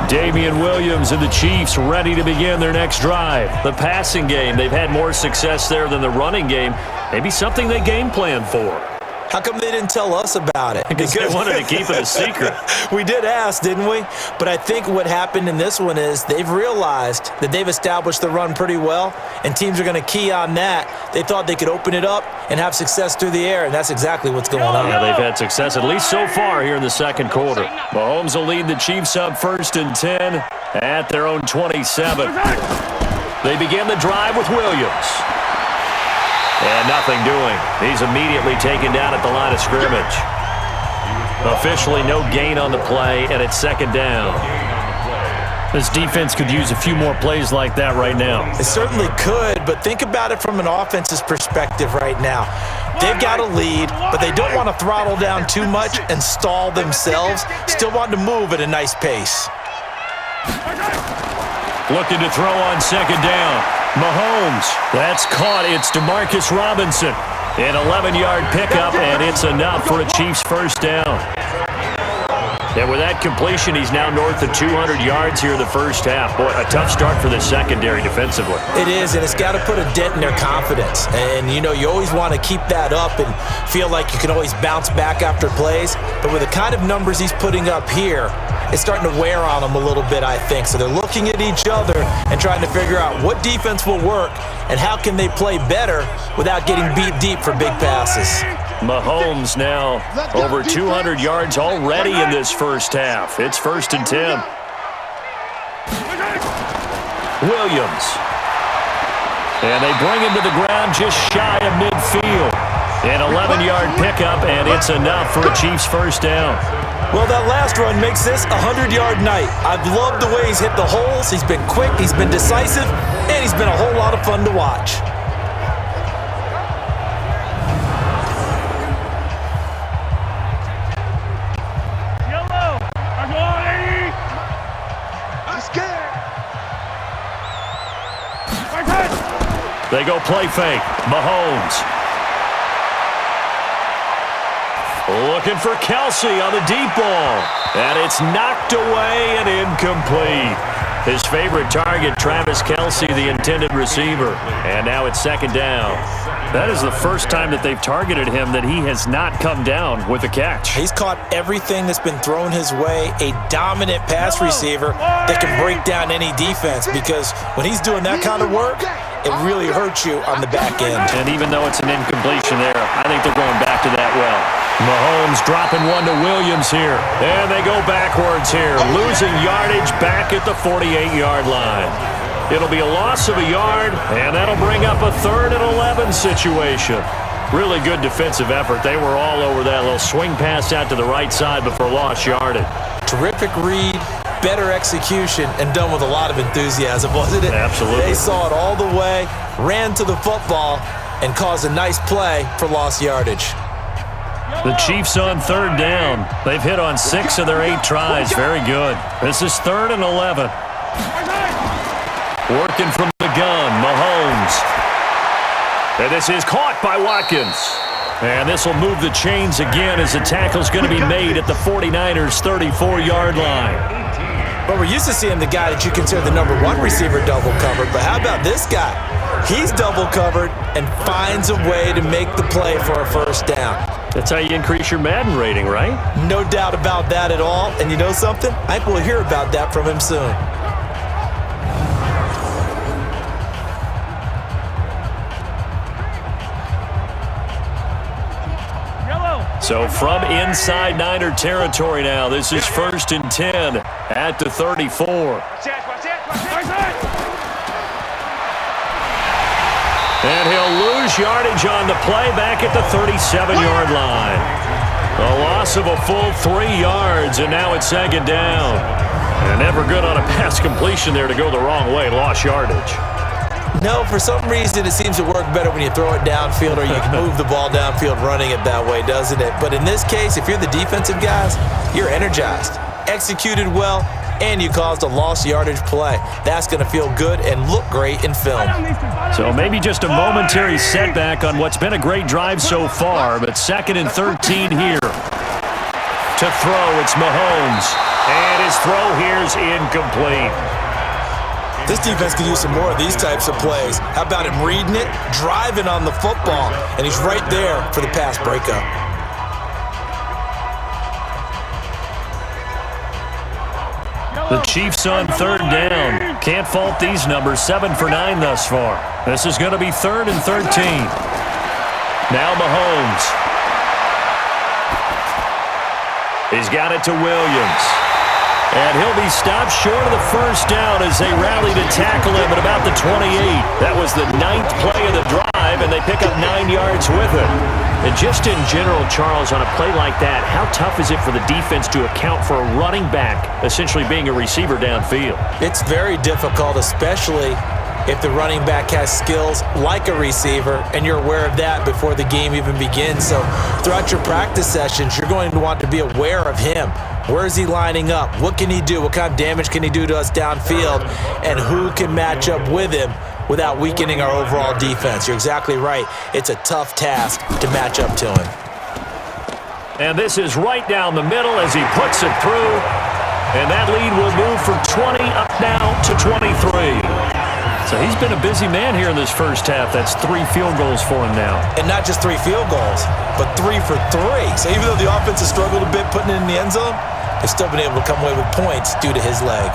Damien Williams and the Chiefs ready to begin their next drive. The passing game, they've had more success there than the running game. Maybe something they game plan for. How come they didn't tell us about it? Because they wanted to keep it a secret. We did ask, didn't we? But I think what happened in this one is they've realized that they've established the run pretty well, and teams are going to key on that. They thought they could open it up and have success through the air, and that's exactly what's going on. Yeah, they've had success, at least so far, here in the second quarter. Mahomes will lead the Chiefs up 1st and 10 at their own 27. They begin the drive with Williams. And nothing doing. He's immediately taken down at the line of scrimmage. Officially no gain on the play, and it's second down. This defense could use a few more plays like that right now. They certainly could, but think about it from an offense's perspective right now. They've got a lead, but they don't want to throttle down too much and stall themselves. Still want to move at a nice pace. Looking to throw on second down. Mahomes, that's caught. It's DeMarcus Robinson. An 11-yard pickup, and it's enough for a Chiefs first down. And with that completion, he's now north of 200 yards here in the first half. Boy, a tough start for the secondary defensively. It is, and it's got to put a dent in their confidence. And, you know, you always want to keep that up and feel like you can always bounce back after plays. But with the kind of numbers he's putting up here, it's starting to wear on them a little bit, I think. So they're looking at each other and trying to figure out what defense will work and how can they play better without getting beat deep for big passes. Mahomes now over 200 yards already in this first half. It's 1st and 10. Williams. And they bring him to the ground just shy of midfield. An 11-yard pickup, and it's enough for a Chiefs first down. Well, that last run makes this a 100-yard night. I've loved the way he's hit the holes. He's been quick, he's been decisive, and he's been a whole lot of fun to watch. They go play fake. Mahomes. Looking for Kelsey on the deep ball. And it's knocked away and incomplete. His favorite target, Travis Kelsey, the intended receiver. And now it's second down. That is the first time that they've targeted him that he has not come down with a catch. He's caught everything that's been thrown his way. A dominant pass receiver that can break down any defense, because when he's doing that kind of work, it really hurts you on the back end. And even though it's an incompletion there, I think they're going back to that well. Mahomes dropping one to Williams here. And they go backwards here, losing yardage back at the 48-yard line. It'll be a loss of a yard, and that'll bring up a 3rd and 11 situation. Really good defensive effort. They were all over that little swing pass out to the right side before lost yardage. Terrific read, better execution, and done with a lot of enthusiasm, wasn't it? Absolutely. They saw it all the way, ran to the football, and caused a nice play for lost yardage. The Chiefs on 3rd down. They've hit on 6 of their 8 tries. Very good. This is 3rd and 11. Working from the gun, Mahomes. And this is caught by Watkins. And this will move the chains again as the tackle's going to be made at the 49ers' 34-yard line. But we're used to seeing the guy that you consider the number 1 receiver double covered. But how about this guy? He's double covered and finds a way to make the play for a first down. That's how you increase your Madden rating, right? No doubt about that at all. And you know something? I think we'll hear about that from him soon. So from inside Niner territory now, this is 1st and 10 at the 34. And he'll lose yardage on the play back at the 37-yard line. A loss of a full 3 yards, and now it's 2nd down. And never good on a pass completion there to go the wrong way. Lost yardage. No, for some reason it seems to work better when you throw it downfield or you can move the ball downfield running it that way, doesn't it? But in this case, if you're the defensive guys, you're energized, executed well, and you caused a lost yardage play. That's going to feel good and look great in film. So maybe just a momentary setback on what's been a great drive so far, but 2nd and 13 here. To throw, it's Mahomes. And his throw here's incomplete. This defense could use some more of these types of plays. How about him reading it, driving on the football, and he's right there for the pass breakup. The Chiefs on 3rd down. Can't fault these numbers. 7 for 9 thus far. This is going to be 3rd and 13. Now Mahomes. He's got it to Williams. And he'll be stopped short of the 1st down as they rally to tackle him at about the 28. That was the 9th play of the drive, and they pick up 9 yards with it. And just in general, Charles, on a play like that, how tough is it for the defense to account for a running back essentially being a receiver downfield? It's very difficult, especially if the running back has skills like a receiver, and you're aware of that before the game even begins. So throughout your practice sessions, you're going to want to be aware of him. Where is he lining up? What can he do? What kind of damage can he do to us downfield? And who can match up with him without weakening our overall defense? You're exactly right. It's a tough task to match up to him. And this is right down the middle as he puts it through. And that lead will move from 20 up now to 23. So he's been a busy man here in this first half. That's 3 field goals for him now. And not just 3 field goals, but 3 for 3. So even though the offense has struggled a bit putting it in the end zone, they've still been able to come away with points due to his leg.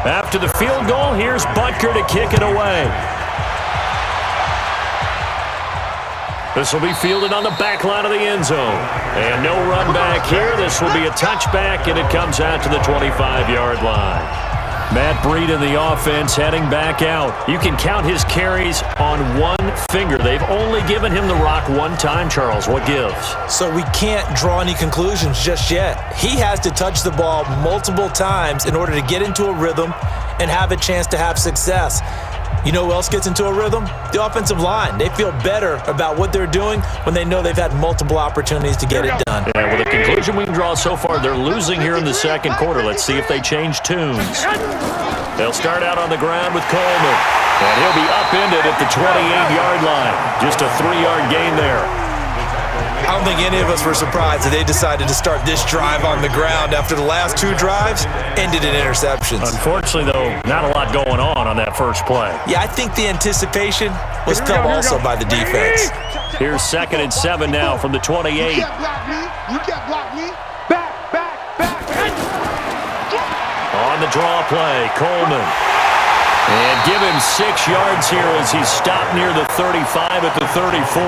After the field goal, here's Punter to kick it away. This will be fielded on the back line of the end zone. And no run back here. This will be a touchback, and it comes out to the 25-yard line. Matt Breed in the offense heading back out. You can count his carries on one finger. They've only given him the rock one time, Charles. What gives? So we can't draw any conclusions just yet. He has to touch the ball multiple times in order to get into a rhythm and have a chance to have success. You know who else gets into a rhythm? The offensive line. They feel better about what they're doing when they know they've had multiple opportunities to get it done. Yeah, well, the conclusion we can draw so far, they're losing here in the second quarter. Let's see if they change tunes. They'll start out on the ground with Coleman. And he'll be upended at the 28-yard line. Just a 3-yard gain there. I don't think any of us were surprised that they decided to start this drive on the ground after the last 2 drives ended in interceptions. Unfortunately, though, not a lot going on that first play. Yeah, I think the anticipation was felt also by the defense. Here's 2nd and 7 now from the 28. You can't block me. You can't block me. Back. On the draw play, Coleman. And give him 6 yards here as he's stopped near the 35 at the 34.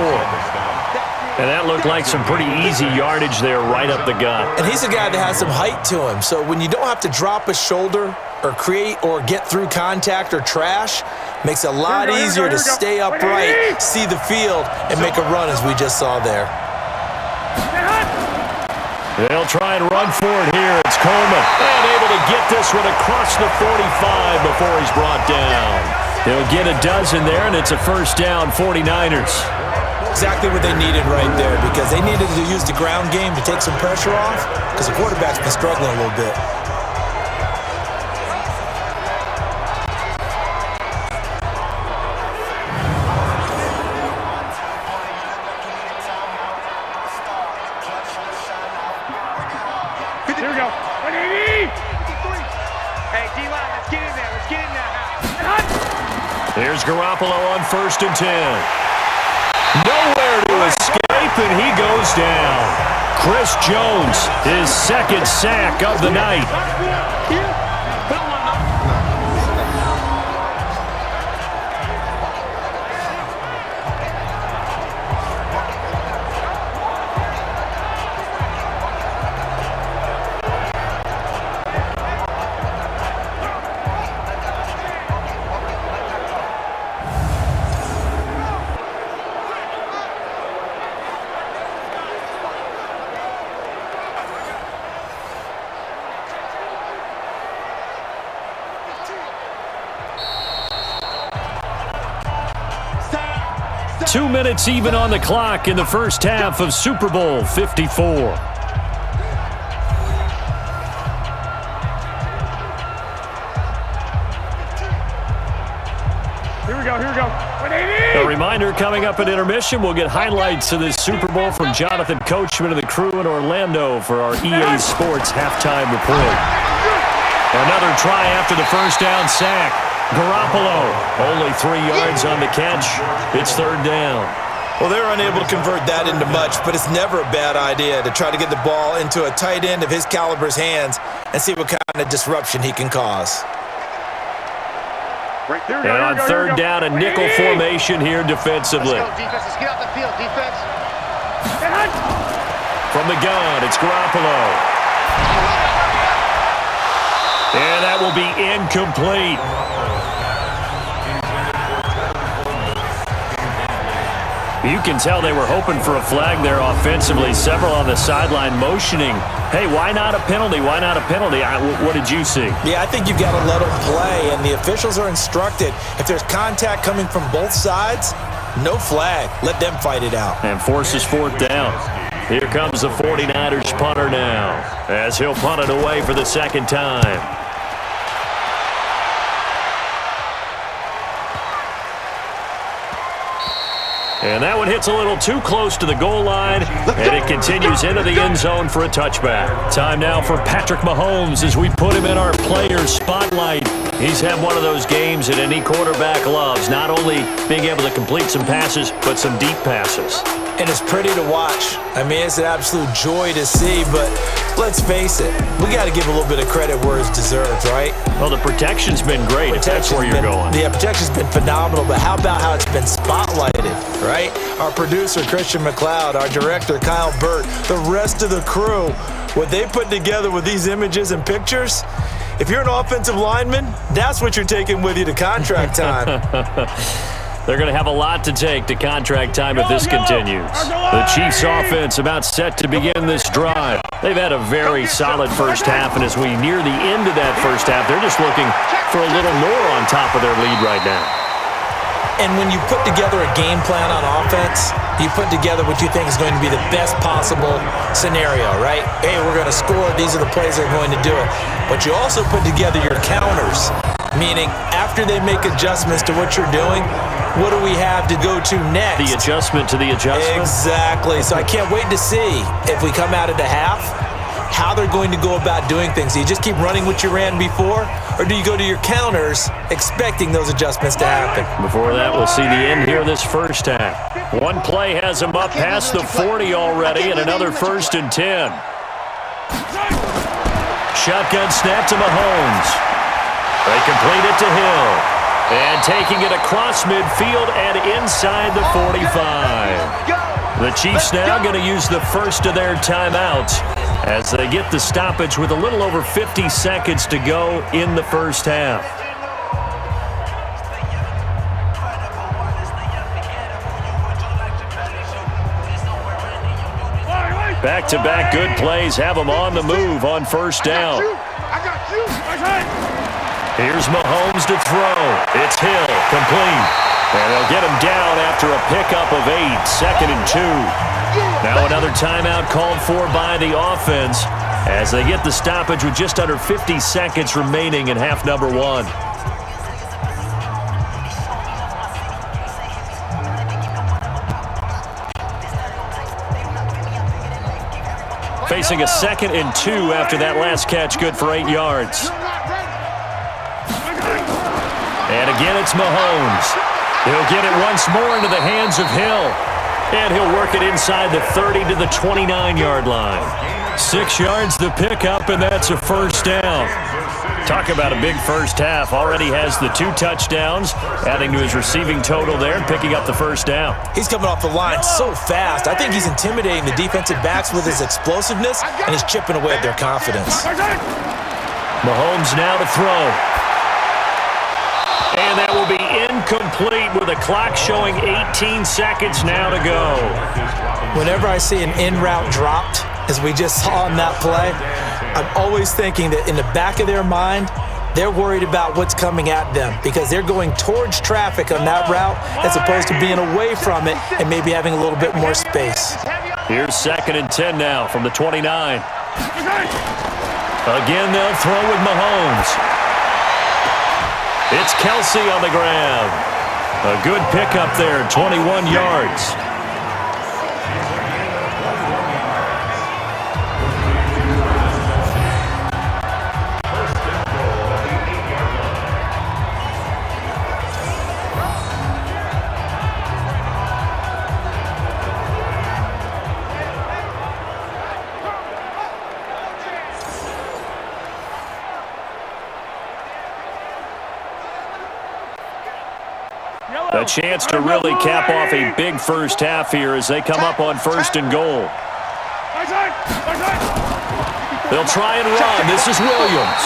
And that looked like some pretty easy yardage there right up the gut. And he's a guy that has some height to him. So when you don't have to drop a shoulder or create or get through contact or trash, makes it a lot easier to stay upright, see the field, and make a run as we just saw there. They'll try and run for it here. It's Coleman. And able to get this one across the 45 before he's brought down. They'll get a dozen there, and it's a first down, 49ers. Exactly what they needed right there, because they needed to use the ground game to take some pressure off, because the quarterback's been struggling a little bit. Here we go. Garoppolo on 1st and 10. Nowhere to escape, and he goes down. Chris Jones, his 2nd sack of the night. 2 minutes even on the clock in the first half of Super Bowl 54. Here we go. A reminder, coming up at intermission, we'll get highlights of this Super Bowl from Jonathan Coachman and the crew in Orlando for our EA Sports halftime report. Another try after the first down sack. Garoppolo, only 3 yards on the catch. It's 3rd down. Well, they were unable to convert that into much, but it's never a bad idea to try to get the ball into a tight end of his caliber's hands and see what kind of disruption he can cause. And on 3rd down, a nickel formation here defensively. Let's go, defense. Let's get out the field, defense. From the gun, it's Garoppolo. And that will be incomplete. You can tell they were hoping for a flag there offensively. Several on the sideline motioning, hey, why not a penalty? Why not a penalty? What did you see? Yeah, I think you've got to let them play, and the officials are instructed, if there's contact coming from both sides, no flag. Let them fight it out. And forces 4th down. Here comes the 49ers punter now, as he'll punt it away for the 2nd time. And that one hits a little too close to the goal line, and it continues into the end zone for a touchback. Time now for Patrick Mahomes as we put him in our player spotlight. He's had one of those games that any quarterback loves, not only being able to complete some passes, but some deep passes. And it's pretty to watch. I mean, it's an absolute joy to see, but let's face it, we got to give a little bit of credit where it's deserved, right? Well, the protection's been great, if that's where you're going. The protection's been phenomenal, but how about how it's been spotlighted, right? Our producer, Christian McLeod, our director, Kyle Burt, the rest of the crew, what they put together with these images and pictures, if you're an offensive lineman, that's what you're taking with you to contract time. They're going to have a lot to take to contract time if this continues. The Chiefs' offense about set to begin this drive. They've had a very solid first half, and as we near the end of that first half, they're just looking for a little more on top of their lead right now. And when you put together a game plan on offense, you put together what you think is going to be the best possible scenario, right? Hey, we're going to score. These are the plays that are going to do it. But you also put together your counters, meaning after they make adjustments to what you're doing, what do we have to go to next? The adjustment to the adjustment? Exactly. So I can't wait to see if we come out of the half, how they're going to go about doing things. Do you just keep running what you ran before, or do you go to your counters expecting those adjustments to happen? Before that, we'll see the end here of this first half. One play has them up past the 40 already, and another 1st and 10. Shotgun snap to Mahomes. They complete it to Hill. And taking it across midfield and inside the 45. The Chiefs now going to use the first of their timeouts as they get the stoppage with a little over 50 seconds to go in the first half. Back-to-back good plays have them on the move on 1st down. I got you. Here's Mahomes to throw. It's Hill, complete. And they'll get him down after a pickup of 8, 2nd and 2. Now another timeout called for by the offense as they get the stoppage with just under 50 seconds remaining in half number 1. Facing a 2nd and 2 after that last catch, good for 8 yards. And again, it's Mahomes. He'll get it once more into the hands of Hill. And he'll work it inside the 30 to the 29-yard line. 6 yards to pick up, and that's a first down. Talk about a big first half. Already has the 2 touchdowns, adding to his receiving total there and picking up the first down. He's coming off the line so fast. I think he's intimidating the defensive backs with his explosiveness, and he's chipping away at their confidence. Mahomes now to throw. And that will be incomplete with the clock showing 18 seconds now to go. Whenever I see an in-route dropped, as we just saw on that play, I'm always thinking that in the back of their mind, they're worried about what's coming at them because they're going towards traffic on that route as opposed to being away from it and maybe having a little bit more space. Here's 2nd and 10 now from the 29. Again, they'll throw with Mahomes. It's Kelsey on the grab. A good pickup there, 21 yards. A chance to really cap off a big first half here as they come up on 1st and goal. They'll try and run. This is Williams.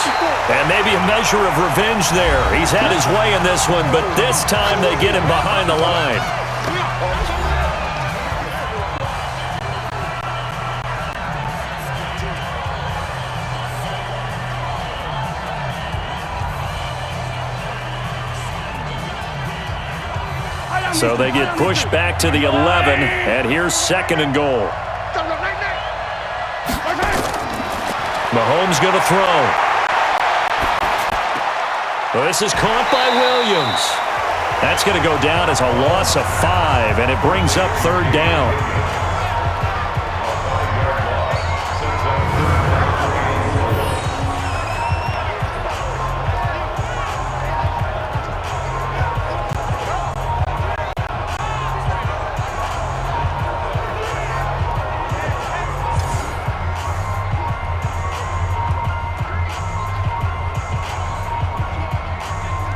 And maybe a measure of revenge there. He's had his way in this one, but this time they get him behind the line. So they get pushed back to the 11, and here's 2nd and goal. Mahomes going to throw. Well, this is caught by Williams. That's going to go down as a loss of 5, and it brings up 3rd down.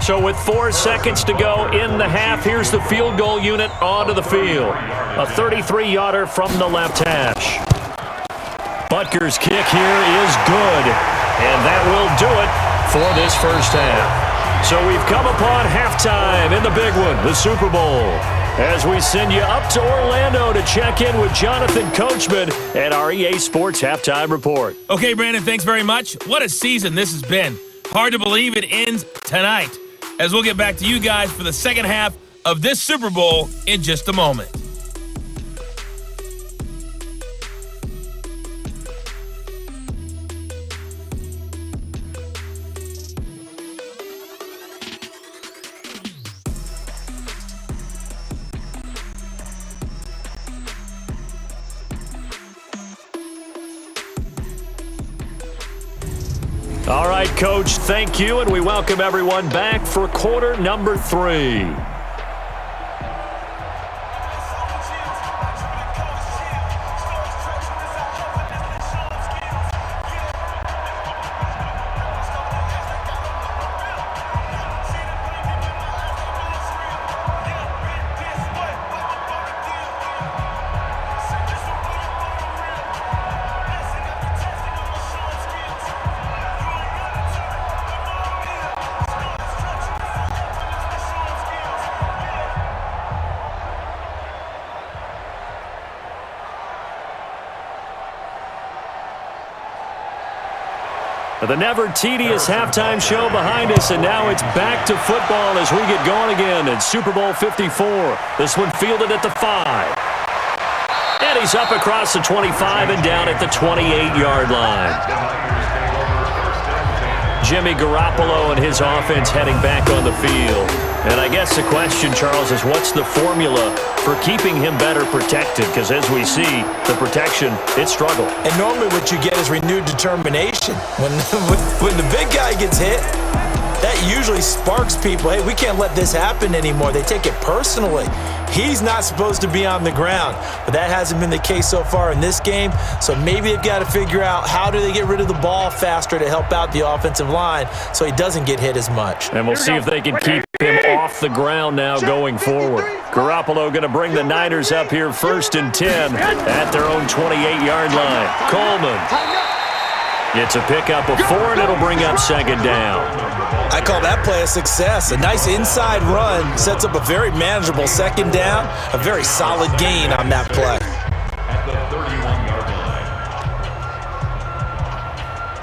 So with 4 seconds to go in the half, here's the field goal unit onto the field. A 33-yarder from the left hash. Butker's kick here is good, and that will do it for this first half. So we've come upon halftime in the big one, the Super Bowl, as we send you up to Orlando to check in with Jonathan Coachman at our EA Sports Halftime Report. Okay, Brandon, thanks very much. What a season this has been. Hard to believe it ends tonight, as we'll get back to you guys for the second half of this Super Bowl in just a moment. All right, Coach, thank you, and we welcome everyone back for quarter number 3. The never-tedious halftime show behind us, and now it's back to football as we get going again in Super Bowl 54. This one fielded at the 5. And he's up across the 25 and down at the 28-yard line. Jimmy Garoppolo and his offense heading back on the field. And I guess the question, Charles, is what's the formula for keeping him better protected? Because as we see, the protection, it struggled. And normally what you get is renewed determination. When the big guy gets hit, that usually sparks people. Hey, we can't let this happen anymore. They take it personally. He's not supposed to be on the ground, but that hasn't been the case so far in this game. So maybe they've got to figure out how do they get rid of the ball faster to help out the offensive line so he doesn't get hit as much. And we'll see if they can keep him off the ground now going forward. Garoppolo going to bring the Niners up here 1st and 10 at their own 28-yard line. Coleman gets a pickup of 4, and it'll bring up 2nd down. I call that play a success. A nice inside run sets up a very manageable 2nd down. A very solid gain on that play. At the 31-yard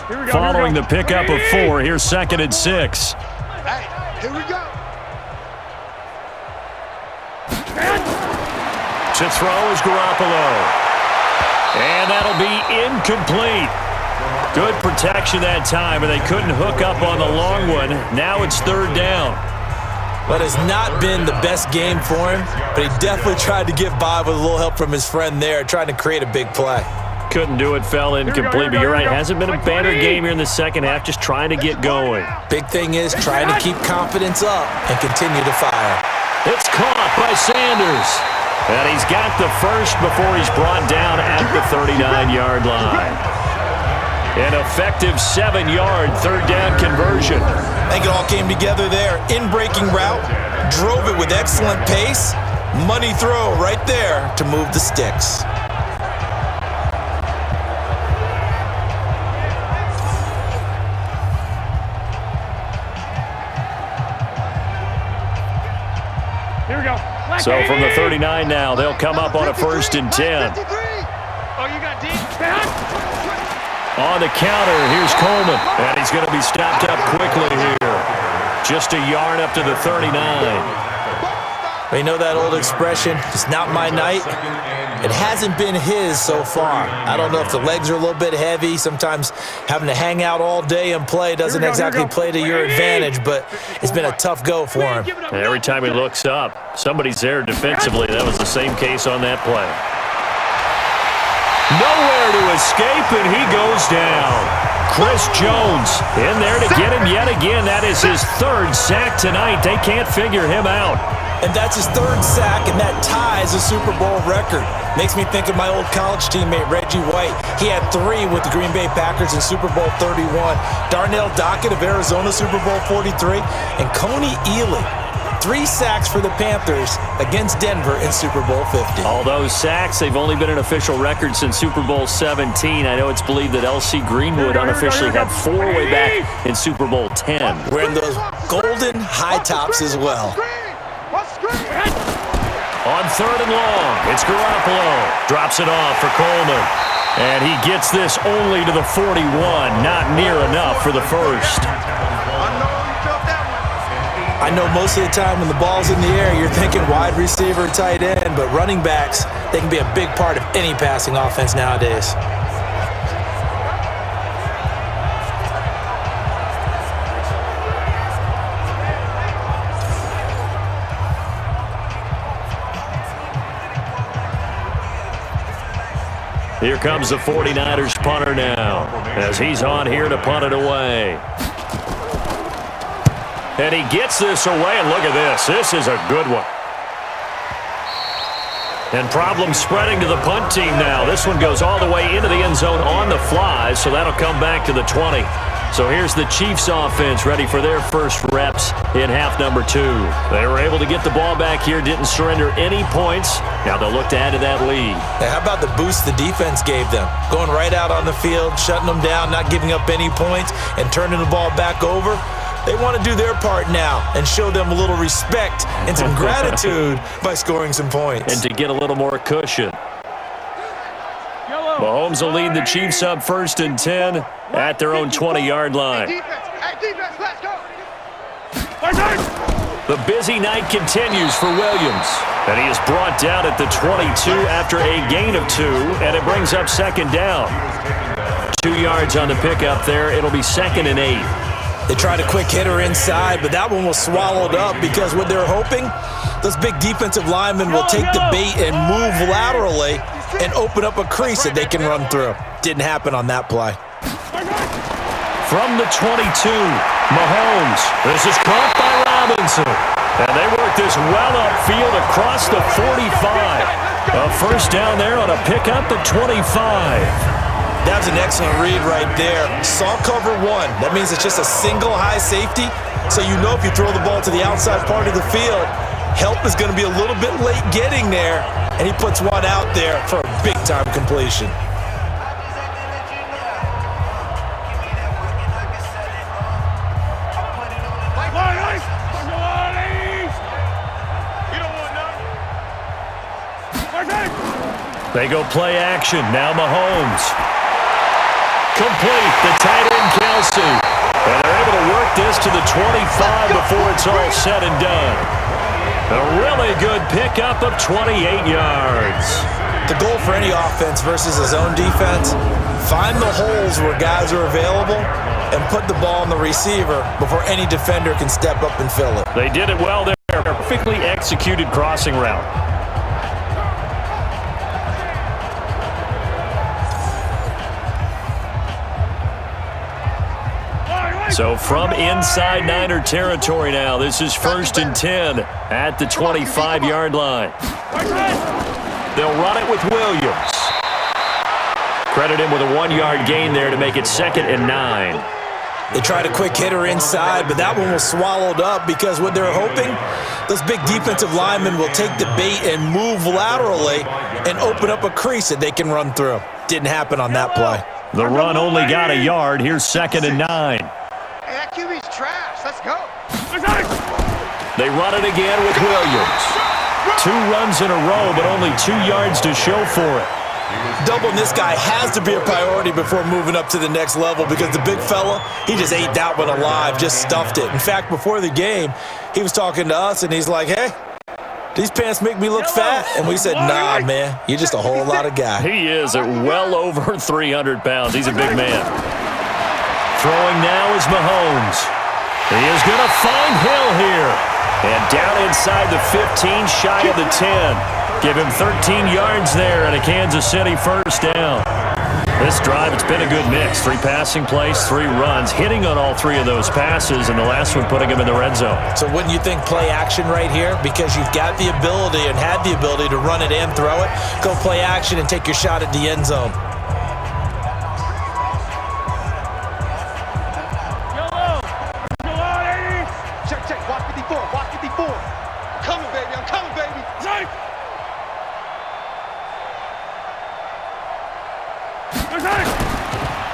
line. Following the pickup of 4, here's 2nd and 6. Hey, here we go. To throw is Garoppolo. And that'll be incomplete. Good protection that time, and they couldn't hook up on the long one. Now it's 3rd down. But it's not been the best game for him, but he definitely tried to get by with a little help from his friend there, trying to create a big play. Couldn't do it, fell incomplete, but you're right. Hasn't been a banner game here in the second half, just trying to get going. Big thing is trying to keep confidence up and continue to fire. It's caught by Sanders. And he's got the first before he's brought down at the 39-yard line. An effective 7-yard 3rd down conversion. I think it all came together there. In-breaking route, drove it with excellent pace. Money throw right there to move the sticks. Here we go. So from the 39 now, they'll come up on a 1st and 10. Oh, you got deep. On the counter, here's Coleman. And he's going to be stopped up quickly here. Just a yard up to the 39. You know that old expression, it's not my night? It hasn't been his so far. I don't know if the legs are a little bit heavy. Sometimes having to hang out all day and play doesn't exactly play to your advantage, but it's been a tough go for him. And every time he looks up, somebody's there defensively. That was the same case on that play. Nowhere to escape, and he goes down. Chris Jones in there to get him yet again. That is his 3rd sack tonight. They can't figure him out. And that's his 3rd sack, and that ties a Super Bowl record. Makes me think of my old college teammate, Reggie White. He had 3 with the Green Bay Packers in Super Bowl 31. Darnell Dockett of Arizona, Super Bowl 43. And Coney Ealy, 3 sacks for the Panthers against Denver in Super Bowl 50. All those sacks, they've only been an official record since Super Bowl 17. I know it's believed that L.C. Greenwood unofficially had 4 way back in Super Bowl 10. Wearing those golden high tops as well. On 3rd and long, it's Garoppolo. Drops it off for Coleman. And he gets this only to the 41. Not near enough for the first. I know most of the time when the ball's in the air, you're thinking wide receiver, tight end, but running backs, they can be a big part of any passing offense nowadays. Here comes the 49ers punter now, as he's on here to punt it away. And he gets this away, and look at this. This is a good one. And problems spreading to the punt team now. This one goes all the way into the end zone on the fly, so that'll come back to the 20. So here's the Chiefs offense ready for their first reps in half number 2. They were able to get the ball back here, didn't surrender any points. Now they'll look to add to that lead. Hey, how about the boost the defense gave them? Going right out on the field, shutting them down, not giving up any points, and turning the ball back over. They want to do their part now and show them a little respect and some gratitude by scoring some points. And to get a little more cushion. Mahomes will lead the Chiefs up 1st and 10 at their own 20-yard line. Defense, let's go. The busy night continues for Williams. And he is brought down at the 22 after a gain of 2, and it brings up 2nd down. 2 yards on the pickup there. It'll be 2nd and 8. They tried a quick hitter inside, but that one was swallowed up because what they're hoping, those big defensive linemen will take the bait and move laterally and open up a crease that they can run through. Didn't happen on that play. From the 22, Mahomes. This is caught by Robinson. And they work this well upfield across the 45. A first down there on a pickup at 25. That was an excellent read right there. Saw cover one. That means it's just a single high safety. So you know if you throw the ball to the outside part of the field, help is going to be a little bit late getting there. And he puts one out there for a big-time completion. They go play action. Now Mahomes. Complete. The tight end, Kelsey. And they're able to work this to the 25 before it's all said and done. A really good pickup of 28 yards. The goal for any offense versus his own defense, find the holes where guys are available and put the ball on the receiver before any defender can step up and fill it. They did it well there. Perfectly executed crossing route. So from inside Niner territory now, this is 1st and 10 at the 25-yard line. They'll run it with Williams. Credit him with a 1-yard gain there to make it 2nd and 9. They tried a quick hitter inside, but that one was swallowed up because what they're hoping, those big defensive linemen will take the bait and move laterally and open up a crease that they can run through. Didn't happen on that play. The run only got a yard. Here's 2nd and 9. That QB's trash. Let's go. They run it again with Williams. 2 runs in a row, but only 2 yards to show for it. Doubling this guy has to be a priority before moving up to the next level because the big fella, he just ate that one alive, just stuffed it. In fact, before the game, he was talking to us, and he's like, hey, these pants make me look fat. And we said, nah, man, you're just a whole lot of guy. He is at well over 300 pounds. He's a big man. Throwing now is Mahomes. He is going to find Hill here. And down inside the 15, shy of the 10. Give him 13 yards there and a Kansas City first down. This drive, it's been a good mix. 3 passing plays, 3 runs, hitting on all 3 of those passes, and the last one putting him in the red zone. So wouldn't you think play action right here? Because you've got the ability and had the ability to run it and throw it. Go play action and take your shot at the end zone. Check. Watch 54. Watch 54. Coming, baby. I'm coming, baby. Jake.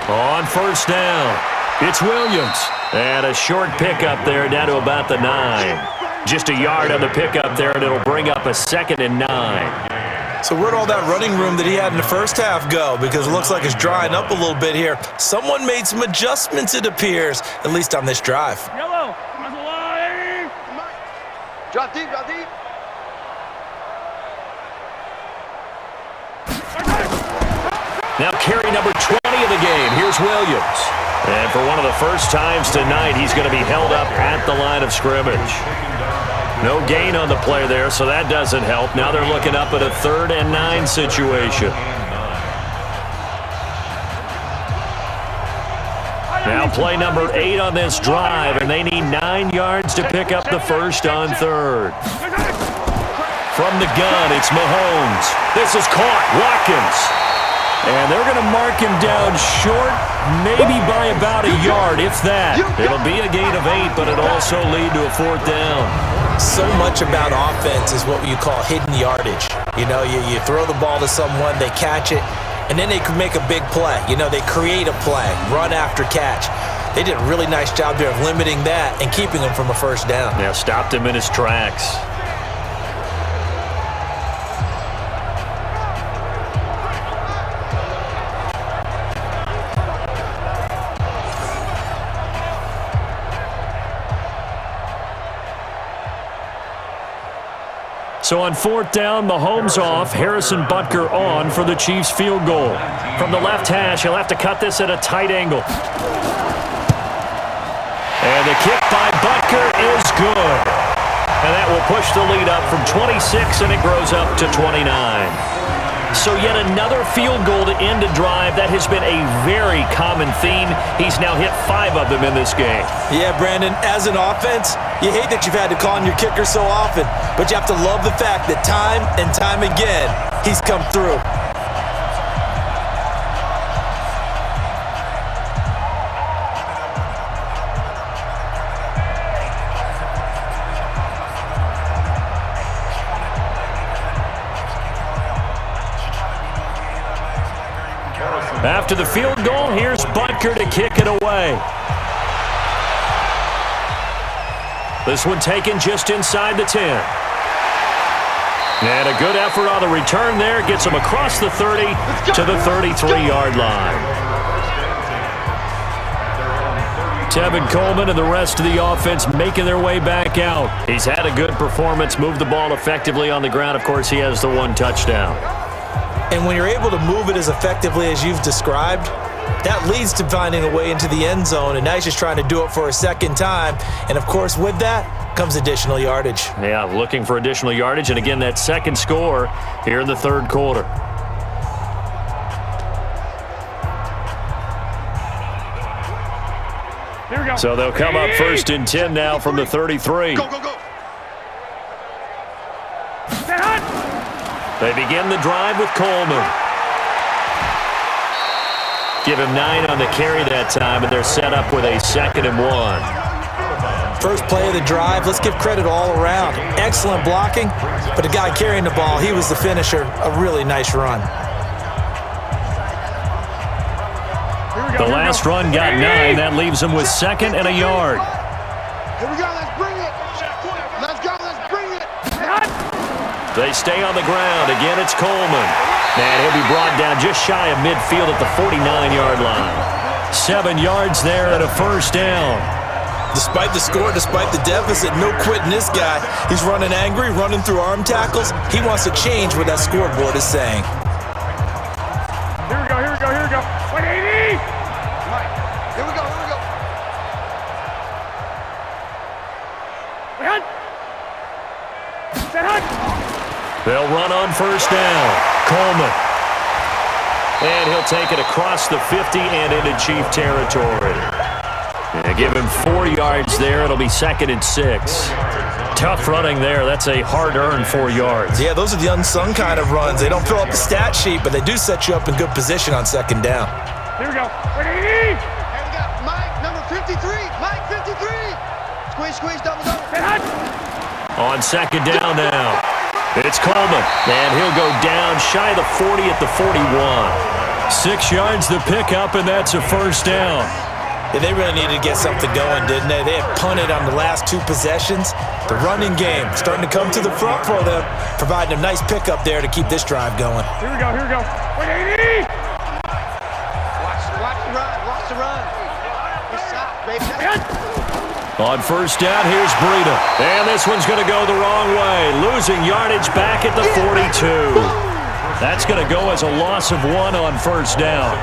On first down, it's Williams. And a short pickup there down to about the 9. Just a yard on the pickup there, and it'll bring up a 2nd and 9. So where'd all that running room that he had in the first half go? Because it looks like it's drying up a little bit here. Someone made some adjustments, it appears, at least on this drive. Yellow. Drop deep. Now carry number 20 of the game. Here's Williams. And for one of the first times tonight, he's going to be held up at the line of scrimmage. No gain on the play there, so that doesn't help. Now they're looking up at a 3rd and 9 situation. Now play number 8 on this drive, and they need 9 yards to pick up the first on 3rd. From the gun, it's Mahomes. This is caught. Watkins. And they're going to mark him down short, maybe by about a yard, if that. It'll be a gain of 8, but it'll also lead to a 4th down. So much about offense is what you call hidden yardage. You know, you throw the ball to someone, they catch it, and then they can make a big play. You know, they create a play, run after catch. They did a really nice job there of limiting that and keeping him from a first down. Yeah, stopped him in his tracks. So on 4th down, Mahomes off, Harrison Butker on for the Chiefs field goal. From the left hash, he'll have to cut this at a tight angle. And the kick by Butker is good. And that will push the lead up from 26, and it grows up to 29. So yet another field goal to end a drive. That has been a very common theme. He's now hit 5 of them in this game. Yeah, Brandon, as an offense, you hate that you've had to call on your kicker so often, but you have to love the fact that time and time again, he's come through. After the field goal, here's Punter to kick it away. This one taken just inside the 10. And a good effort on the return there. Gets him across the 30 to the 33-yard line. Tevin Coleman and the rest of the offense making their way back out. He's had a good performance, moved the ball effectively on the ground. Of course, he has the 1 touchdown. And when you're able to move it as effectively as you've described, that leads to finding a way into the end zone, and now he's just trying to do it for a second time. And, of course, with that comes additional yardage. Yeah, looking for additional yardage, and again, that second score here in the third quarter. Here we go. So they'll come up 1st and 10 now from the 33. Go, go, go. They begin the drive with Coleman. Give him 9 on the carry that time, and they're set up with a 2nd and 1. First play of the drive, let's give credit all around. Excellent blocking, but the guy carrying the ball, he was the finisher. A really nice run. The last run got 9. That leaves him with 2nd and a yard. Here we go, let's bring it. Let's go, let's bring it. They stay on the ground. Again, it's Coleman. And he'll be brought down just shy of midfield at the 49-yard line. 7 yards there and a 1st down. Despite the score, despite the deficit, no quitting this guy. He's running angry, running through arm tackles. He wants to change what that scoreboard is saying. Here we go, here we go, here we go. 180! Mike, here we go, here we go. Hunt! Set hunt! They'll run on 1st down. Coleman. And he'll take it across the 50 and into Chief territory. And give him 4 yards there. It'll be 2nd and 6. Tough running there. That's a hard-earned 4 yards. Yeah, those are the unsung kind of runs. They don't fill up the stat sheet, but they do set you up in good position on 2nd down. Here we go. 180! Here we go, Mike, number 53. Mike, 53. Squeeze, squeeze, double, double. Set hunt! On 2nd down now. It's Coleman, and he'll go down shy of the 40 at the 41. 6 yards to pick up, and that's a 1st down. Yeah, they really needed to get something going, didn't they? They had punted on the last 2 possessions. The running game starting to come to the front for them, providing a nice pickup there to keep this drive going. Here we go, here we go. 180! Watch the run, watch the run. Good shot, baby. On 1st down, here's Breida. And this one's going to go the wrong way. Losing yardage back at the 42. That's going to go as a loss of 1 on 1st down.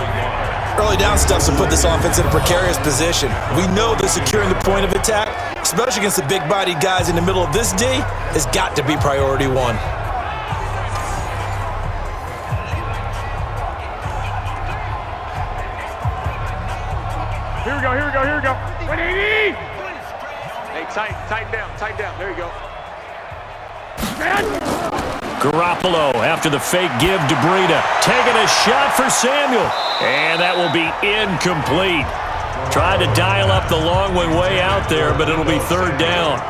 Early down stuff's to put this offense in a precarious position. We know that securing the point of attack, especially against the big-bodied guys in the middle of this D, has got to be priority 1. Here we go, here we go, here we go. 180! Hey, tighten down. There you go. Garoppolo after the fake give to Breida. Taking a shot for Samuel. And that will be incomplete. Trying to dial up the long way out there, but it'll be 3rd down.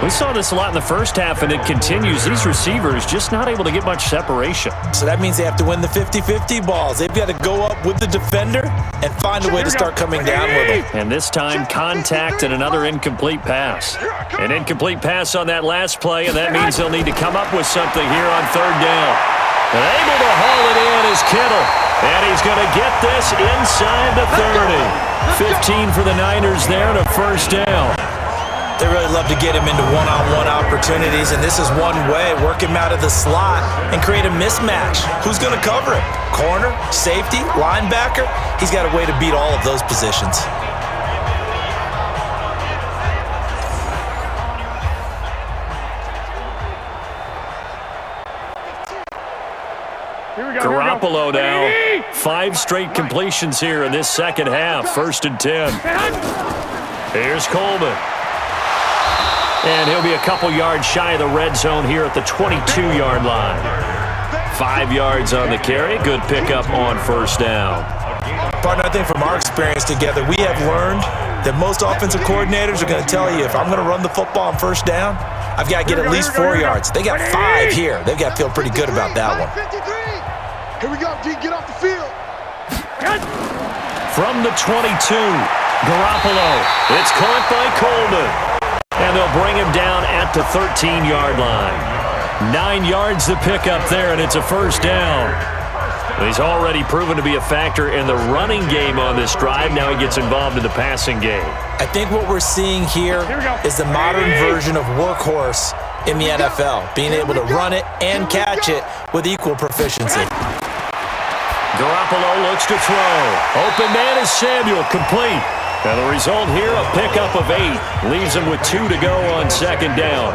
We saw this a lot in the first half, and it continues. These receivers just not able to get much separation. So that means they have to win the 50-50 balls. They've got to go up with the defender and find a way to start coming down with them. And this time, contact and another incomplete pass. An incomplete pass on that last play, and that means they'll need to come up with something here on 3rd down. And able to haul it in is Kittle. And he's going to get this inside the 30. 15 for the Niners there and a 1st down. They really love to get him into one-on-one opportunities, and this is one way. Work him out of the slot and create a mismatch. Who's going to cover it? Corner, safety, linebacker? He's got a way to beat all of those positions. Garoppolo now. 5 straight completions here in this second half. 1st and 10. Here's Coleman. And he'll be a couple yards shy of the red zone here at the 22-yard line. 5 yards on the carry. Good pickup on 1st down. Partner, I think from our experience together, we have learned that most offensive coordinators are going to tell you, if I'm going to run the football on 1st down, I've got to get at least 4 yards. They got 5 here. They've got to feel pretty good about that one. Here we go, D. Get off the field. From the 22, Garoppolo. It's caught by Coleman. And they'll bring him down at the 13-yard line. 9 yards to pick up there, and it's a 1st down. He's already proven to be a factor in the running game on this drive. Now he gets involved in the passing game. I think what we're seeing here is the modern version of workhorse in the NFL, being able to run it and catch it with equal proficiency. Garoppolo looks to throw. Open man is Samuel, complete. And the result here, a pickup of 8. Leaves him with 2 to go on 2nd down.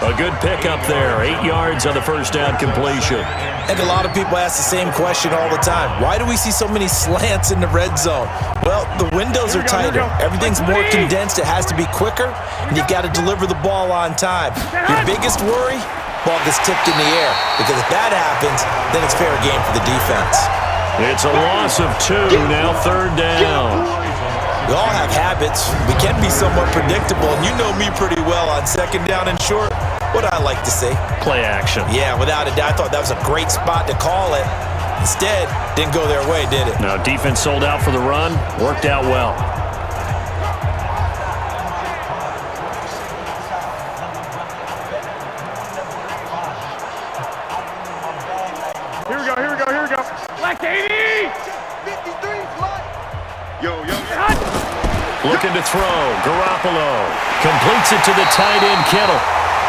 A good pickup there. 8 yards on the 1st down completion. And a lot of people ask the same question all the time. Why do we see so many slants in the red zone? Well, the windows are tighter. Everything's more condensed. It has to be quicker, and you've got to deliver the ball on time. Your biggest worry? Ball gets tipped in the air, because if that happens, then it's fair game for the defense. It's a loss of 2, now 3rd down. We all have habits. We can be somewhat predictable, and you know me pretty well on 2nd down and short. What I like to see? Play action. Yeah, without a doubt. I thought that was a great spot to call it. Instead, didn't go their way, did it? No, defense sold out for the run. Worked out well. Here we go. Black 80! 53, fly. Yo. Looking to throw. Garoppolo completes it to the tight end, Kittle.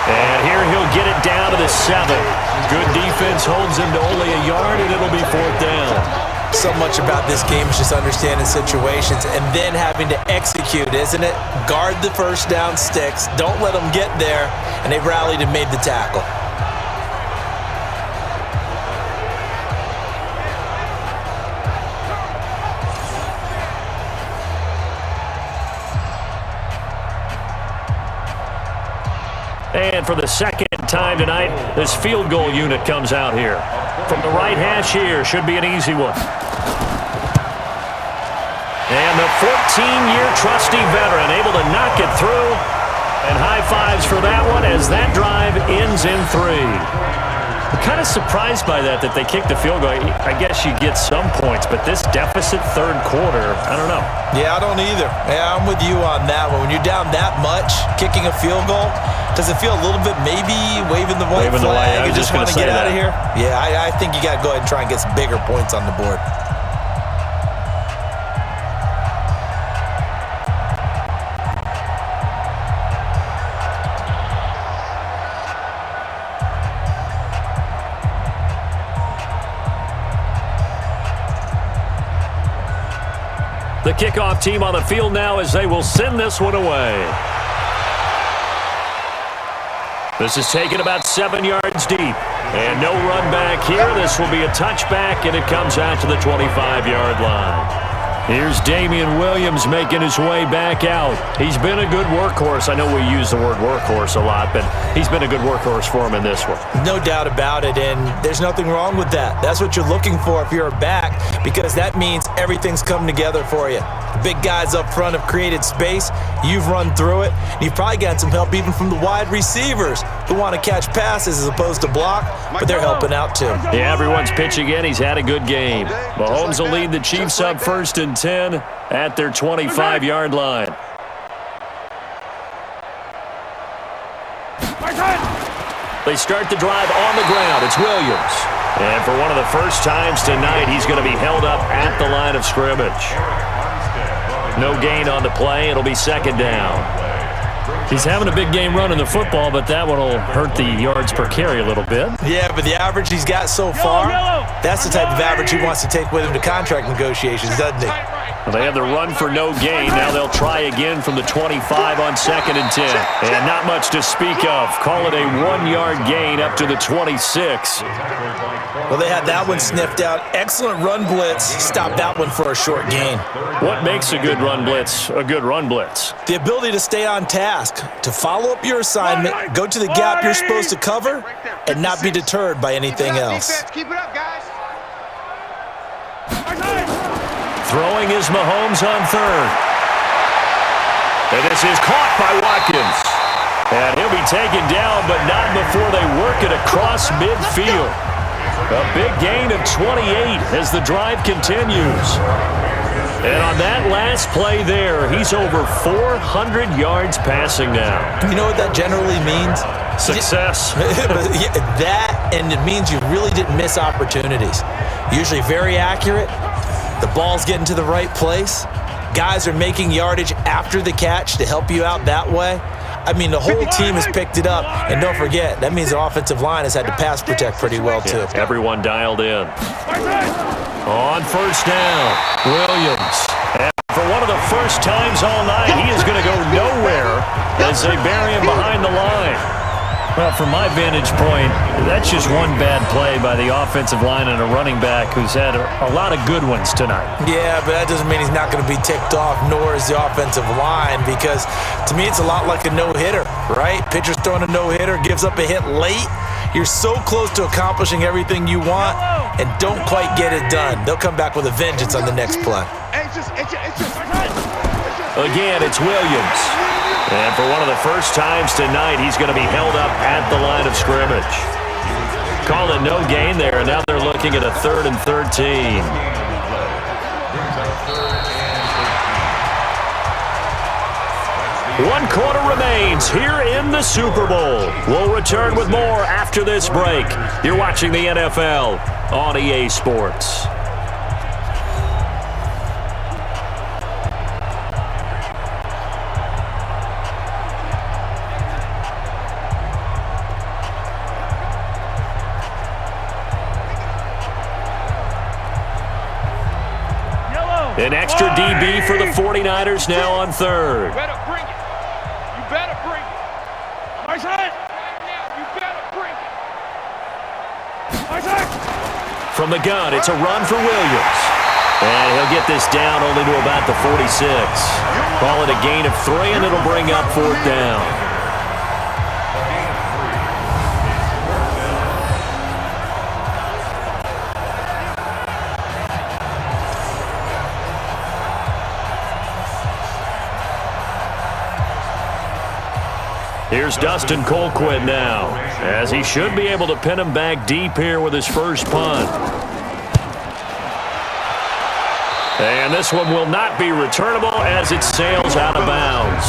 And here he'll get it down to the 7. Good defense holds him to only a yard, and it'll be 4th down. So much about this game is just understanding situations and then having to execute, isn't it? Guard the 1st down sticks. Don't let them get there. And they rallied and made the tackle. And for the 2nd time tonight, this field goal unit comes out here. From the right hash here, should be an easy one. And the 14-year trusty veteran able to knock it through. And high fives for that one as that drive ends in 3. I'm kind of surprised by that they kicked the field goal. I guess you get some points, but this deficit 3rd quarter, I don't know. Yeah, I don't either. Yeah, I'm with you on that one. When you're down that much, kicking a field goal, does it feel a little bit maybe waving the white flag? I was just want to get out of here? Yeah, I think you got to go ahead and try and get some bigger points on the board. The kickoff team on the field now as they will send this one away. This is taken about 7 yards deep. And no run back here. This will be a touchback, and it comes out to the 25-yard line. Here's Damien Williams making his way back out. He's been a good workhorse. I know we use the word workhorse a lot, but he's been a good workhorse for him in this one. No doubt about it, and there's nothing wrong with that. That's what you're looking for if you're a back, because that means everything's come together for you. The big guys up front have created space. You've run through it. You've probably got some help even from the wide receivers who want to catch passes as opposed to block, but they're helping out too. Yeah, everyone's pitching in. He's had a good game. Mahomes will lead the Chiefs up 1st and 10 at their 25-yard line. They start the drive on the ground. It's Williams. And for one of the first times tonight, he's going to be held up at the line of scrimmage. No gain on the play. It'll be 2nd down. He's having a big game running the football, but that one will hurt the yards per carry a little bit. Yeah, but the average he's got so far, that's the type of average he wants to take with him to contract negotiations, doesn't he? Well, they have the run for no gain. Now they'll try again from the 25 on 2nd and 10. And not much to speak of. Call it a 1-yard gain up to the 26. Well, they had that one sniffed out. Excellent run blitz. Stopped that one for a short gain. What makes a good run blitz a good run blitz? The ability to stay on task, to follow up your assignment, go to the gap you're supposed to cover, and not be deterred by anything else. Keep it up, guys. Throwing is Mahomes on 3rd. And this is caught by Watkins. And he'll be taken down, but not before they work it across midfield. A big gain of 28 as the drive continues. And on that last play there, he's over 400 yards passing now. You know what that generally means? Success. That, and it means you really didn't miss opportunities. Usually very accurate. The ball's getting to the right place. Guys are making yardage after the catch to help you out that way. I mean, the whole team has picked it up. And don't forget, that means the offensive line has had to pass protect pretty well, too. Yeah, everyone dialed in. On 1st down, Williams. And for one of the first times all night, he is going to go nowhere as they bury him behind the line. Well, from my vantage point, that's just one bad play by the offensive line and a running back who's had a lot of good ones tonight. Yeah, but that doesn't mean he's not going to be ticked off, nor is the offensive line, because to me it's a lot like a no-hitter, right? Pitcher's throwing a no-hitter, gives up a hit late. You're so close to accomplishing everything you want and don't quite get it done. They'll come back with a vengeance on the next play. Again, it's Williams. And for one of the first times tonight, he's going to be held up at the line of scrimmage. Called a no gain there, and now they're looking at a 3rd and 13. One quarter remains here in the Super Bowl. We'll return with more after this break. You're watching the NFL on EA Sports. An extra DB for the 49ers now on 3rd. You better bring it. You better bring it. Nice hit. You better bring it. Nice hit. From the gun, it's a run for Williams. And he'll get this down only to about the 46. Call it a gain of 3, and it'll bring up 4th down. Here's Dustin Colquitt now, as he should be able to pin him back deep here with his first punt. And this one will not be returnable as it sails out of bounds.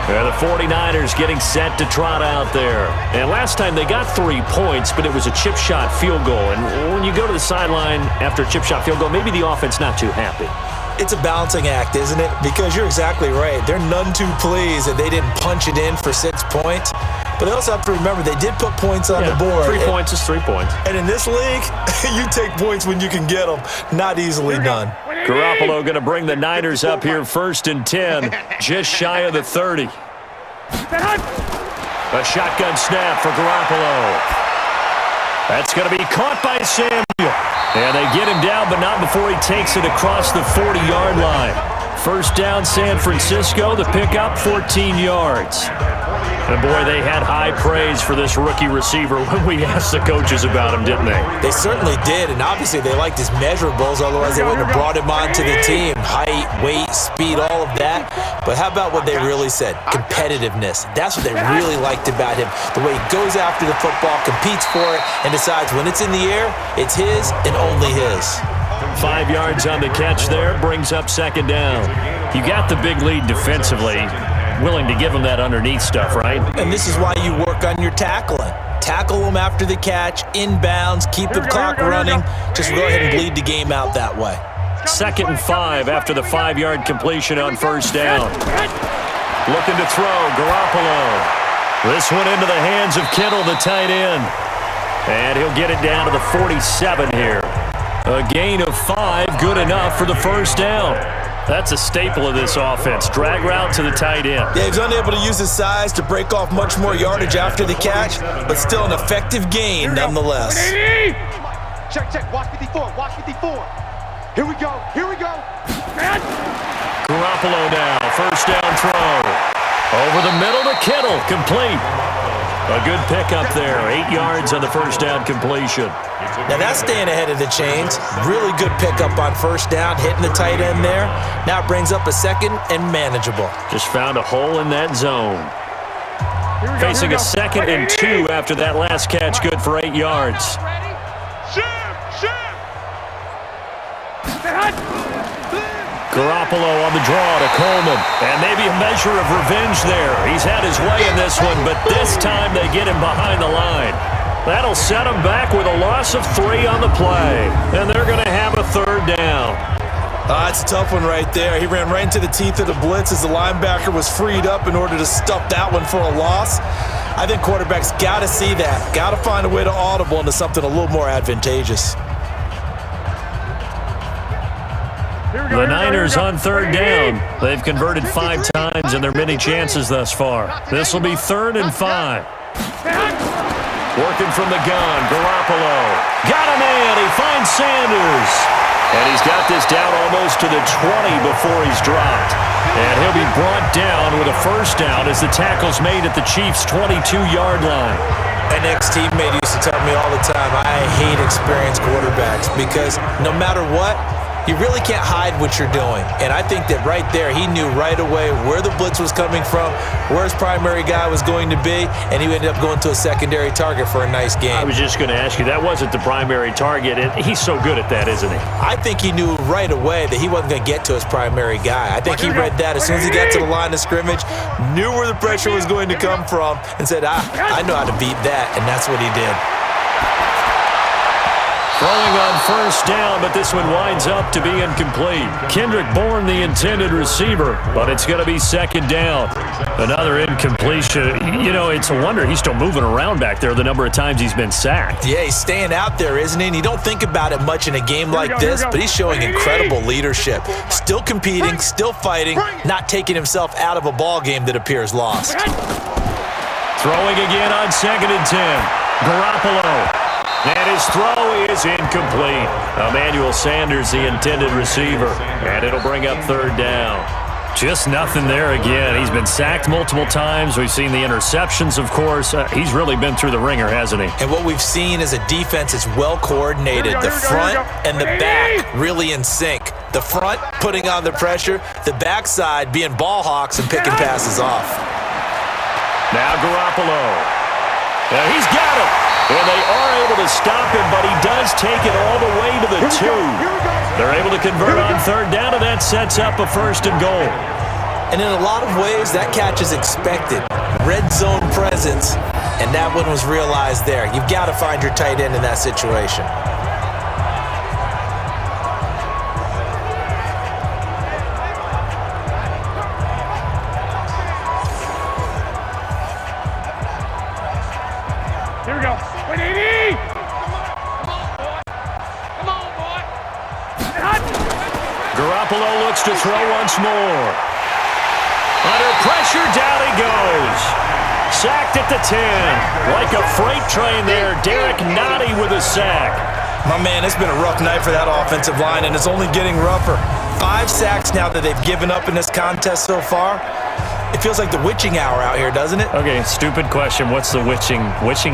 And the 49ers getting set to trot out there. And last time they got 3 points, but it was a chip shot field goal. And when you go to the sideline after a chip shot field goal, maybe the offense not too happy. It's a balancing act, isn't it? Because you're exactly right. They're none too pleased that they didn't punch it in for 6 points. But they also have to remember they did put points on the board. 3 points is 3 points. And in this league, you take points when you can get them. Not easily done. Garoppolo going to bring the Niners up here 1st and 10, just shy of the 30. A shotgun snap for Garoppolo. That's going to be caught by Samuel. And they get him down, but not before he takes it across the 40-yard line. First down, San Francisco. The pickup, 14 yards. And boy, they had high praise for this rookie receiver when we asked the coaches about him, didn't they? They certainly did, and obviously they liked his measurables, otherwise they wouldn't have brought him onto the team. Height, weight, speed, all of that. But how about what they really said? Competitiveness. That's what they really liked about him. The way he goes after the football, competes for it, and decides when it's in the air, it's his and only his. 5 yards on the catch there, brings up 2nd down. You got the big lead defensively. Willing to give them that underneath stuff, right? And this is why you work on your tackling. Tackle them after the catch, inbounds, keep the clock running. Just go ahead and bleed the game out that way. 2nd and 5 after the 5-yard completion on 1st down. Looking to throw, Garoppolo. This one into the hands of Kittle, the tight end. And he'll get it down to the 47 here. A gain of 5, good enough for the first down. That's a staple of this offense. Drag route to the tight end. Yeah, he's unable to use his size to break off much more yardage after the catch, but still an effective gain nonetheless. Check, check. Watch 54. Watch 54. Here we go. Here we go. Garoppolo now, first down throw. Over the middle to Kittle, complete. A good pickup there, 8 yards on the first down completion. Now that's staying ahead of the chains. Really good pickup on first down, hitting the tight end there. Now it brings up a second and manageable. Just found a hole in that zone. Facing a 2nd and 2 after that last catch, good for 8 yards. Garoppolo on the draw to Coleman. And maybe a measure of revenge there. He's had his way in this one, but this time they get him behind the line. That'll set him back with a loss of 3 on the play. And they're going to have a 3rd down. That's a tough one right there. He ran right into the teeth of the blitz as the linebacker was freed up in order to stuff that one for a loss. I think quarterbacks got to see that. Got to find a way to audible into something a little more advantageous. The Niners on 3rd down. They've converted 5 times in their many chances thus far. This will be 3rd and 5. Working from the gun, Garoppolo. Got him in. He finds Sanders. And he's got this down almost to the 20 before he's dropped. And he'll be brought down with a first down as the tackle's made at the Chiefs' 22-yard line. An ex-teammate used to tell me all the time, I hate experienced quarterbacks because no matter what, you really can't hide what you're doing. And I think that right there, he knew right away where the blitz was coming from, where his primary guy was going to be, and he ended up going to a secondary target for a nice game. I was just going to ask you, that wasn't the primary target, and he's so good at that, isn't he? I think he knew right away that he wasn't going to get to his primary guy. I think he read that as soon as he got to the line of scrimmage, knew where the pressure was going to come from, and said, I know how to beat that, and that's what he did. Throwing on first down, but this one winds up to be incomplete. Kendrick Bourne, the intended receiver, but it's going to be 2nd down. Another incompletion. You know, it's a wonder he's still moving around back there the number of times he's been sacked. Yeah, he's staying out there, isn't he? And you don't think about it much in a game like this, but he's showing incredible leadership. Still competing, still fighting, not taking himself out of a ball game that appears lost. Throwing again on 2nd and 10. Garoppolo. And his throw is incomplete. Emmanuel Sanders, the intended receiver. And it'll bring up 3rd down. Just nothing there again. He's been sacked multiple times. We've seen the interceptions, of course. He's really been through the ringer, hasn't he? And what we've seen is a defense that's well coordinated. The front and the back really in sync. The front putting on the pressure. The backside being ball hawks and picking passes off. Now Garoppolo. Now he's got him. And they are able to stop him, but he does take it all the way to the 2. They're able to convert on 3rd down, and that sets up a 1st and goal. And in a lot of ways, that catch is expected. Red zone presence, and that one was realized there. You've got to find your tight end in that situation. Here we go. Wait, 80! Come on, boy. Garoppolo looks to throw once more. Under pressure, down he goes. Sacked at the 10. Like a freight train there, Derek Nottie with a sack. My man, it's been a rough night for that offensive line, and it's only getting rougher. 5 sacks now that they've given up in this contest so far. It feels like the witching hour out here, doesn't it? Okay, stupid question. What's the witching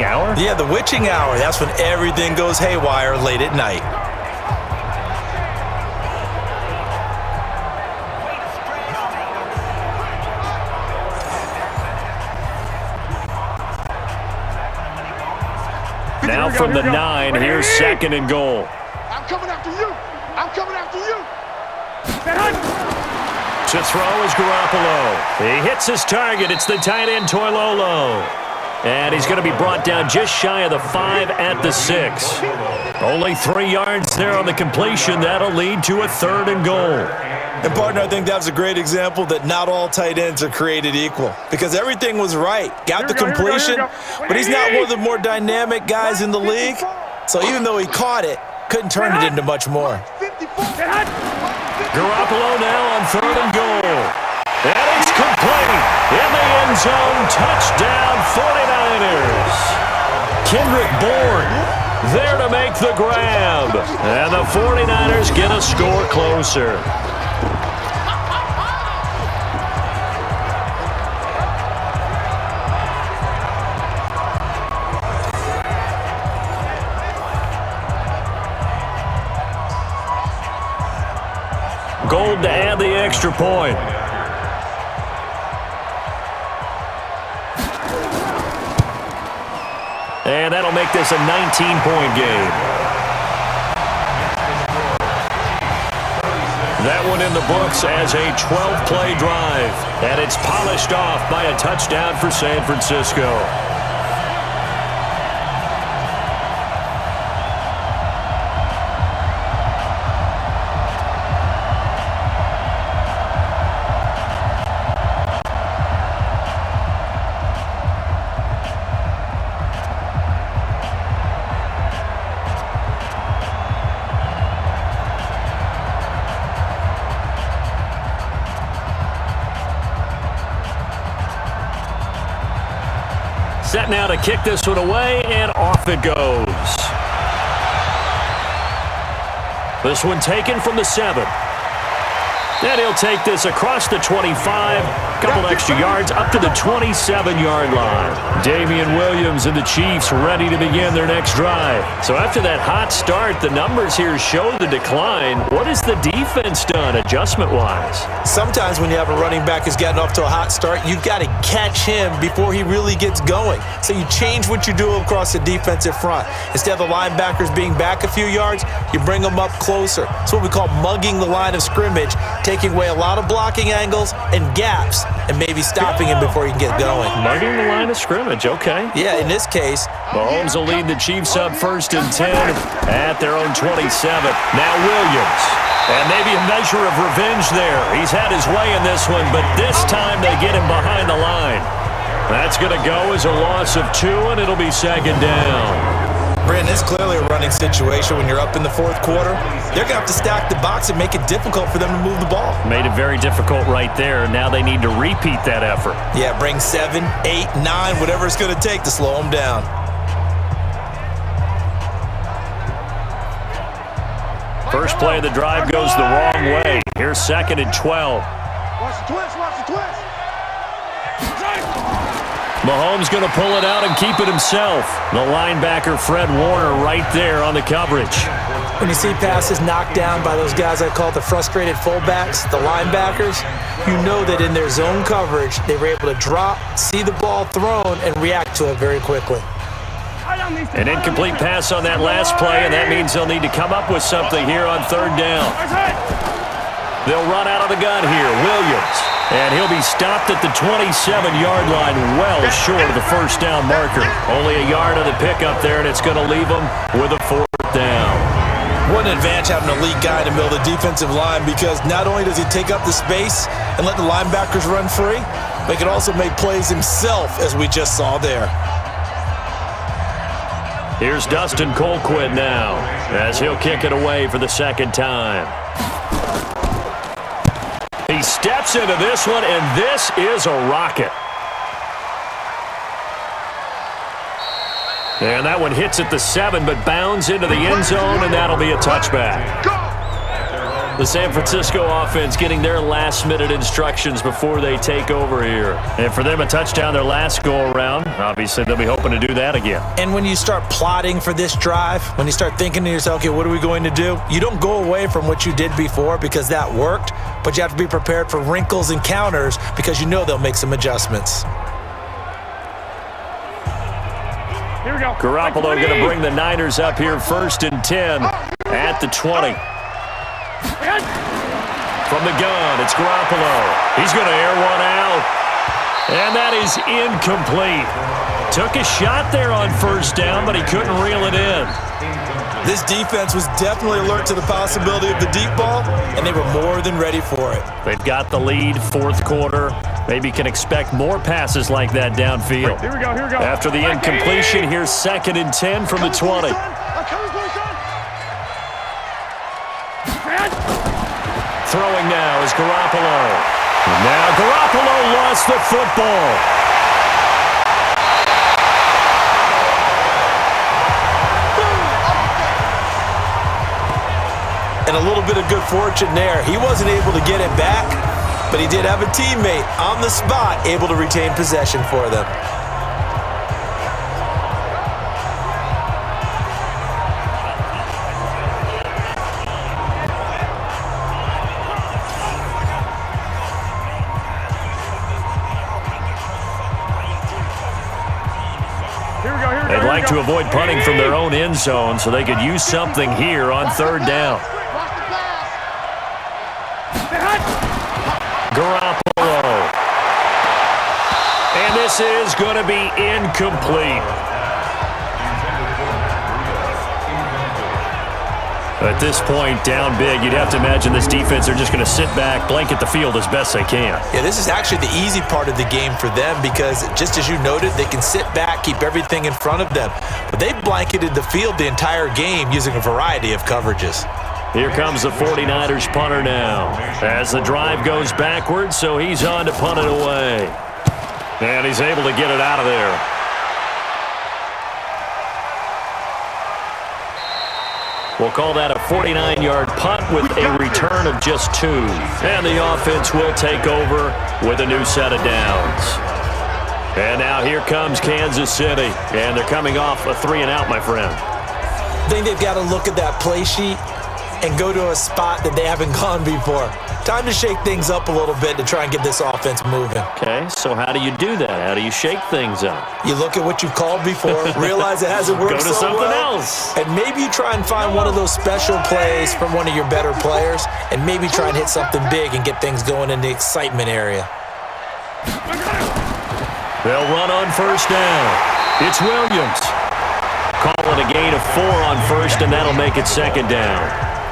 hour? Yeah, the witching hour. That's when everything goes haywire late at night. Now from the 9, here's 2nd and goal. I'm coming after you. I'm coming after you. To throw is Garoppolo. He hits his target. It's the tight end, Toilolo. And he's going to be brought down just shy of the 5 at the 6. Only 3 yards there on the completion. That'll lead to a 3rd and goal. And, partner, I think that was a great example that not all tight ends are created equal because everything was right. Got the completion, but he's not one of the more dynamic guys in the league. So even though he caught it, Couldn't turn it into much more. Garoppolo now on 3rd and goal. And it's complete. In the end zone, touchdown 49ers. Kendrick Bourne there to make the grab. And the 49ers get a score closer. Gold to add the extra point. And that'll make this a 19-point game. That one in the books as a 12-play drive. And it's polished off by a touchdown for San Francisco. Set now to kick this one away, and off it goes. This one taken from the 7. And he'll take this across the 25, couple extra yards up to the 27-yard line. Damien Williams and the Chiefs ready to begin their next drive. So after that hot start, the numbers here show the decline. What has the defense done adjustment-wise? Sometimes when you have a running back who's gotten off to a hot start, you've got to catch him before he really gets going. So you change what you do across the defensive front. Instead of the linebackers being back a few yards, you bring them up closer. It's what we call mugging the line of scrimmage, taking away a lot of blocking angles and gaps and maybe stopping him before he can get going. Mugging the line of scrimmage, okay. Yeah, in this case. Mahomes will lead the Chiefs up 1st and 10 at their own 27. Now Williams. And maybe a measure of revenge there. He's had his way in this one, but this time they get him behind the line. That's going to go as a loss of 2, and it'll be 2nd down. Brandon, it's clearly a running situation when you're up in the 4th quarter. They're going to have to stack the box and make it difficult for them to move the ball. Made it very difficult right there. Now they need to repeat that effort. Yeah, bring 7, 8, 9, whatever it's going to take to slow them down. First play of the drive goes the wrong way. Here's 2nd and 12. Watch the twist, watch the twist. Mahomes going to pull it out and keep it himself. The linebacker, Fred Warner, right there on the coverage. When you see passes knocked down by those guys I call the frustrated fullbacks, the linebackers, you know that in their zone coverage, they were able to drop, see the ball thrown, and react to it very quickly. An incomplete pass on that last play, and that means they'll need to come up with something here on 3rd down. They'll run out of the gun here. Williams. And he'll be stopped at the 27-yard line, well short of the 1st down marker. Only a yard of the pickup there, and it's going to leave them with a 4th down. What an advantage having a lead guy in the middle of the defensive line, because not only does he take up the space and let the linebackers run free, but he can also make plays himself, as we just saw there. Here's Dustin Colquitt now, as he'll kick it away for the 2nd time. He steps into this one, and this is a rocket. And that one hits at the 7, but bounds into the end zone, and that'll be a touchback. The San Francisco offense getting their last-minute instructions before they take over here. And for them, a touchdown their last go-around. Obviously, they'll be hoping to do that again. And when you start plotting for this drive, when you start thinking to yourself, okay, what are we going to do? You don't go away from what you did before because that worked, but you have to be prepared for wrinkles and counters because you know they'll make some adjustments. Here we go. Garoppolo going to bring the Niners up here 1st and 10 at the 20. From the gun, it's Garoppolo. He's going to air one out. And that is incomplete. Took a shot there on 1st down, but he couldn't reel it in. This defense was definitely alert to the possibility of the deep ball, and they were more than ready for it. They've got the lead, 4th quarter. Maybe can expect more passes like that downfield. Here we go, here we go. After the incompletion, here's 2nd and 10 from the 20. Throwing now is Garoppolo. And now Garoppolo lost the football. And a little bit of good fortune there. He wasn't able to get it back, but he did have a teammate on the spot able to retain possession for them. They'd like to avoid punting from their own end zone so they could use something here on third down. Garoppolo. And this is going to be incomplete. At this point, down big, you'd have to imagine this defense are just going to sit back, blanket the field as best they can. Yeah, this is actually the easy part of the game for them because, just as you noted, they can sit back, keep everything in front of them. But they blanketed the field the entire game using a variety of coverages. Here comes the 49ers punter now as the drive goes backwards, so he's on to punt it away. And he's able to get it out of there. We'll call that a 49-yard punt with a return of just 2. And the offense will take over with a new set of downs. And now here comes Kansas City. And they're coming off a 3-and-out, my friend. I think they've got to look at that play sheet and go to a spot that they haven't gone before. Time to shake things up a little bit to try and get this offense moving. Okay, so how do you do that? How do you shake things up? You look at what you've called before, realize it hasn't worked so well. Go to something else. And maybe you try and find one of those special plays from one of your better players, and maybe try and hit something big and get things going in the excitement area. They'll run on first down. It's Williams. Calling a gain of 4 on first, and that'll make it second down.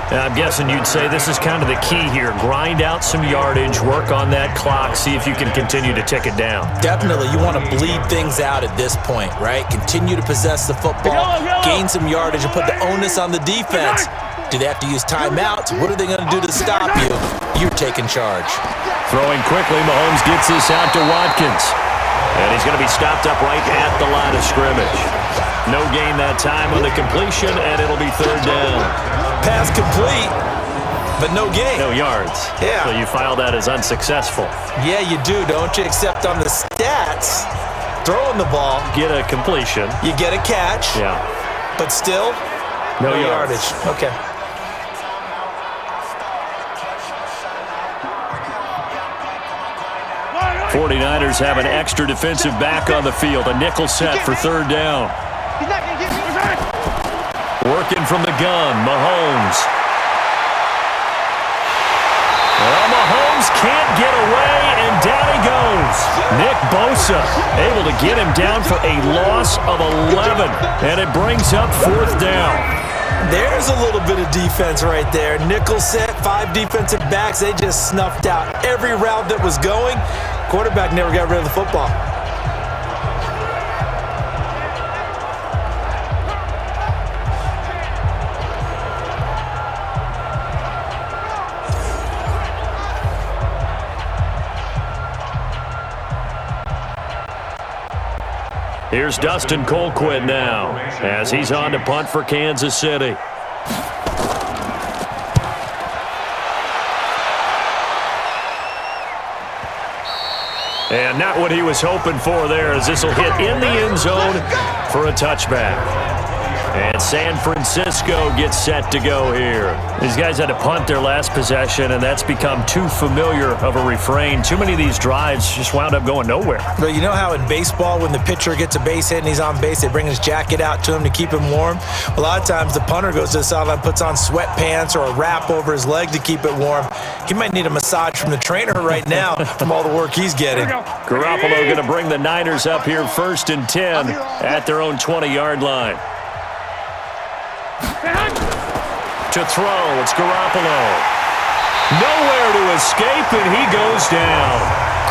And I'm guessing you'd say this is kind of the key here. Grind out some yardage, work on that clock, see if you can continue to tick it down. Definitely. You want to bleed things out at this point, right? Continue to possess the football, gain some yardage, and put the onus on the defense. Do they have to use timeouts? What are they going to do to stop you? You're taking charge. Throwing quickly, Mahomes gets this out to Watkins. And he's going to be stopped up right at the line of scrimmage. No gain that time on the completion, and it'll be third down. Pass complete, but no gain. No yards. Yeah. So you file that as unsuccessful. Yeah, you do, don't you? Except on the stats, throwing the ball. Get a completion. You get a catch. Yeah. But still, no yardage. Okay. '49ers have an extra defensive back on the field. A nickel set for third down. Working from the gun, Mahomes. Well, Mahomes can't get away, and down he goes. Nick Bosa able to get him down for a loss of 11, and it brings up fourth down. There's a little bit of defense right there. Nickel set, 5 defensive backs. They just snuffed out every route that was going. Quarterback never got rid of the football. Here's Dustin Colquitt now as he's on to punt for Kansas City. And not what he was hoping for there, as this will hit in the end zone for a touchback. And San Francisco gets set to go here. These guys had to punt their last possession, and that's become too familiar of a refrain. Too many of these drives just wound up going nowhere. But you know how in baseball, when the pitcher gets a base hit and he's on base, they bring his jacket out to him to keep him warm? A lot of times the punter goes to the sideline, puts on sweatpants or a wrap over his leg to keep it warm. He might need a massage from the trainer right now from all the work he's getting. Garoppolo going to bring the Niners up here 1st and 10 at their own 20-yard line. To throw, it's Garoppolo. Nowhere to escape, and he goes down.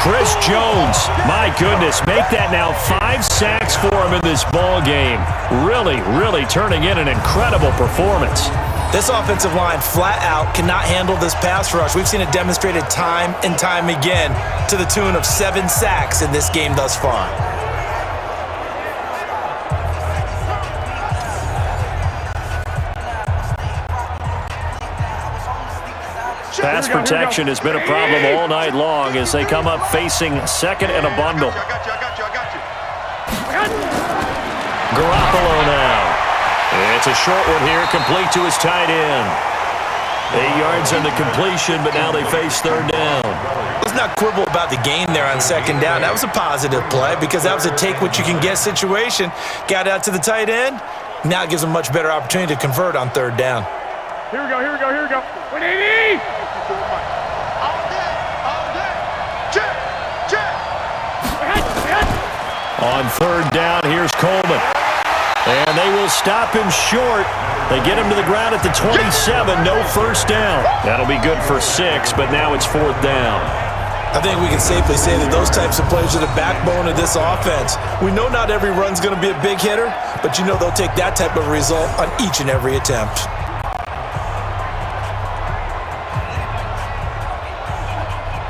Chris Jones, my goodness, make that now 5 sacks for him in this ball game. Really, really turning in an incredible performance. This offensive line flat out cannot handle this pass rush. We've seen it demonstrated time and time again to the tune of 7 sacks in this game thus far. Pass protection has been a problem all night long as they come up facing second and a bundle. Garoppolo now. It's a short one here, complete to his tight end. 8 yards on the completion, but now they face third down. Let's not quibble about the gain there on second down. That was a positive play because that was a take-what-you-can-get situation. Got out to the tight end. Now it gives them a much better opportunity to convert on third down. Here we go, here we go, here we go. 180! On third down, here's Coleman. And they will stop him short. They get him to the ground at the 27, no first down. That'll be good for 6, but now it's fourth down. I think we can safely say that those types of plays are the backbone of this offense. We know not every run's going to be a big hitter, but you know they'll take that type of result on each and every attempt.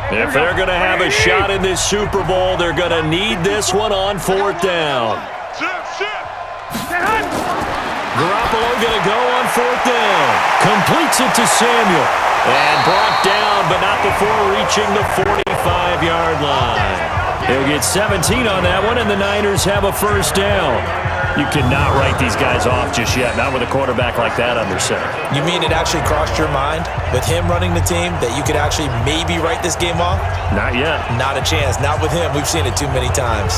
If they're going to have a shot in this Super Bowl, they're going to need this one on fourth down. Garoppolo going to go on fourth down. Completes it to Samuel. And brought down, but not before reaching the 45-yard line. He'll get 17 on that one, and the Niners have a first down. You cannot write these guys off just yet, not with a quarterback like that under center. You mean it actually crossed your mind with him running the team that you could actually maybe write this game off? Not yet. Not a chance. Not with him. We've seen it too many times.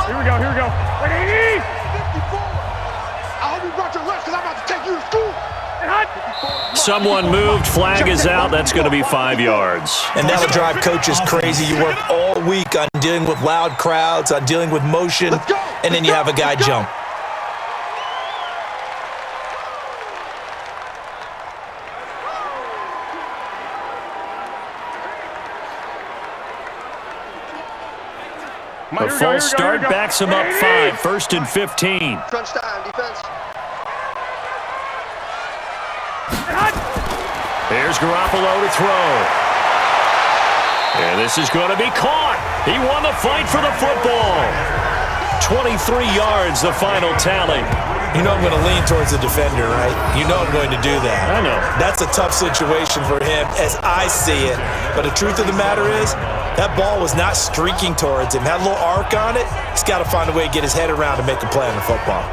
Here we go, here we go. 180! 54. I hope you brought your lunch because I'm about to take you to school. Someone moved, flag is out, that's going to be 5 yards. And that'll drive coaches crazy. You work all week on dealing with loud crowds, on dealing with motion, and then you have a guy jump. A false start backs him up 5, 1st and 15. Crunch time, defense. Here's Garoppolo to throw. And this is going to be caught. He won the fight for the football. 23 yards, the final tally. You know I'm going to lean towards the defender, right? You know I'm going to do that. I know. That's a tough situation for him as I see it. But the truth of the matter is, that ball was not streaking towards him. Had a little arc on it. He's got to find a way to get his head around to make a play on the football.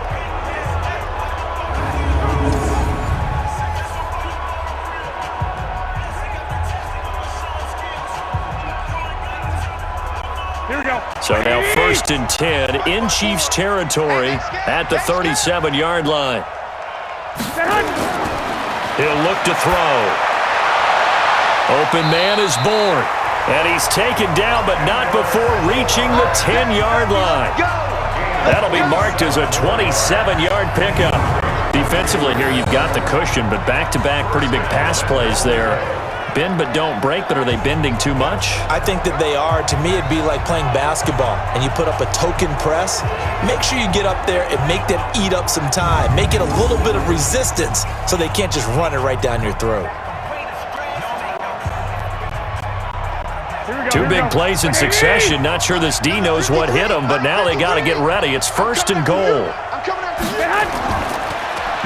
So now 1st and 10 in Chiefs territory at the 37-yard line. He'll look to throw. Open man is born. And he's taken down, but not before reaching the 10-yard line. That'll be marked as a 27-yard pickup. Defensively here, you've got the cushion, but back-to-back pretty big pass plays there. Bend but don't break, but are they bending too much? I think that they are. To me, it'd be like playing basketball, and you put up a token press. Make sure you get up there and make them eat up some time. Make it a little bit of resistance so they can't just run it right down your throat. Two big plays in succession. Not sure this D knows what hit him, but now they got to get ready. It's 1st and goal.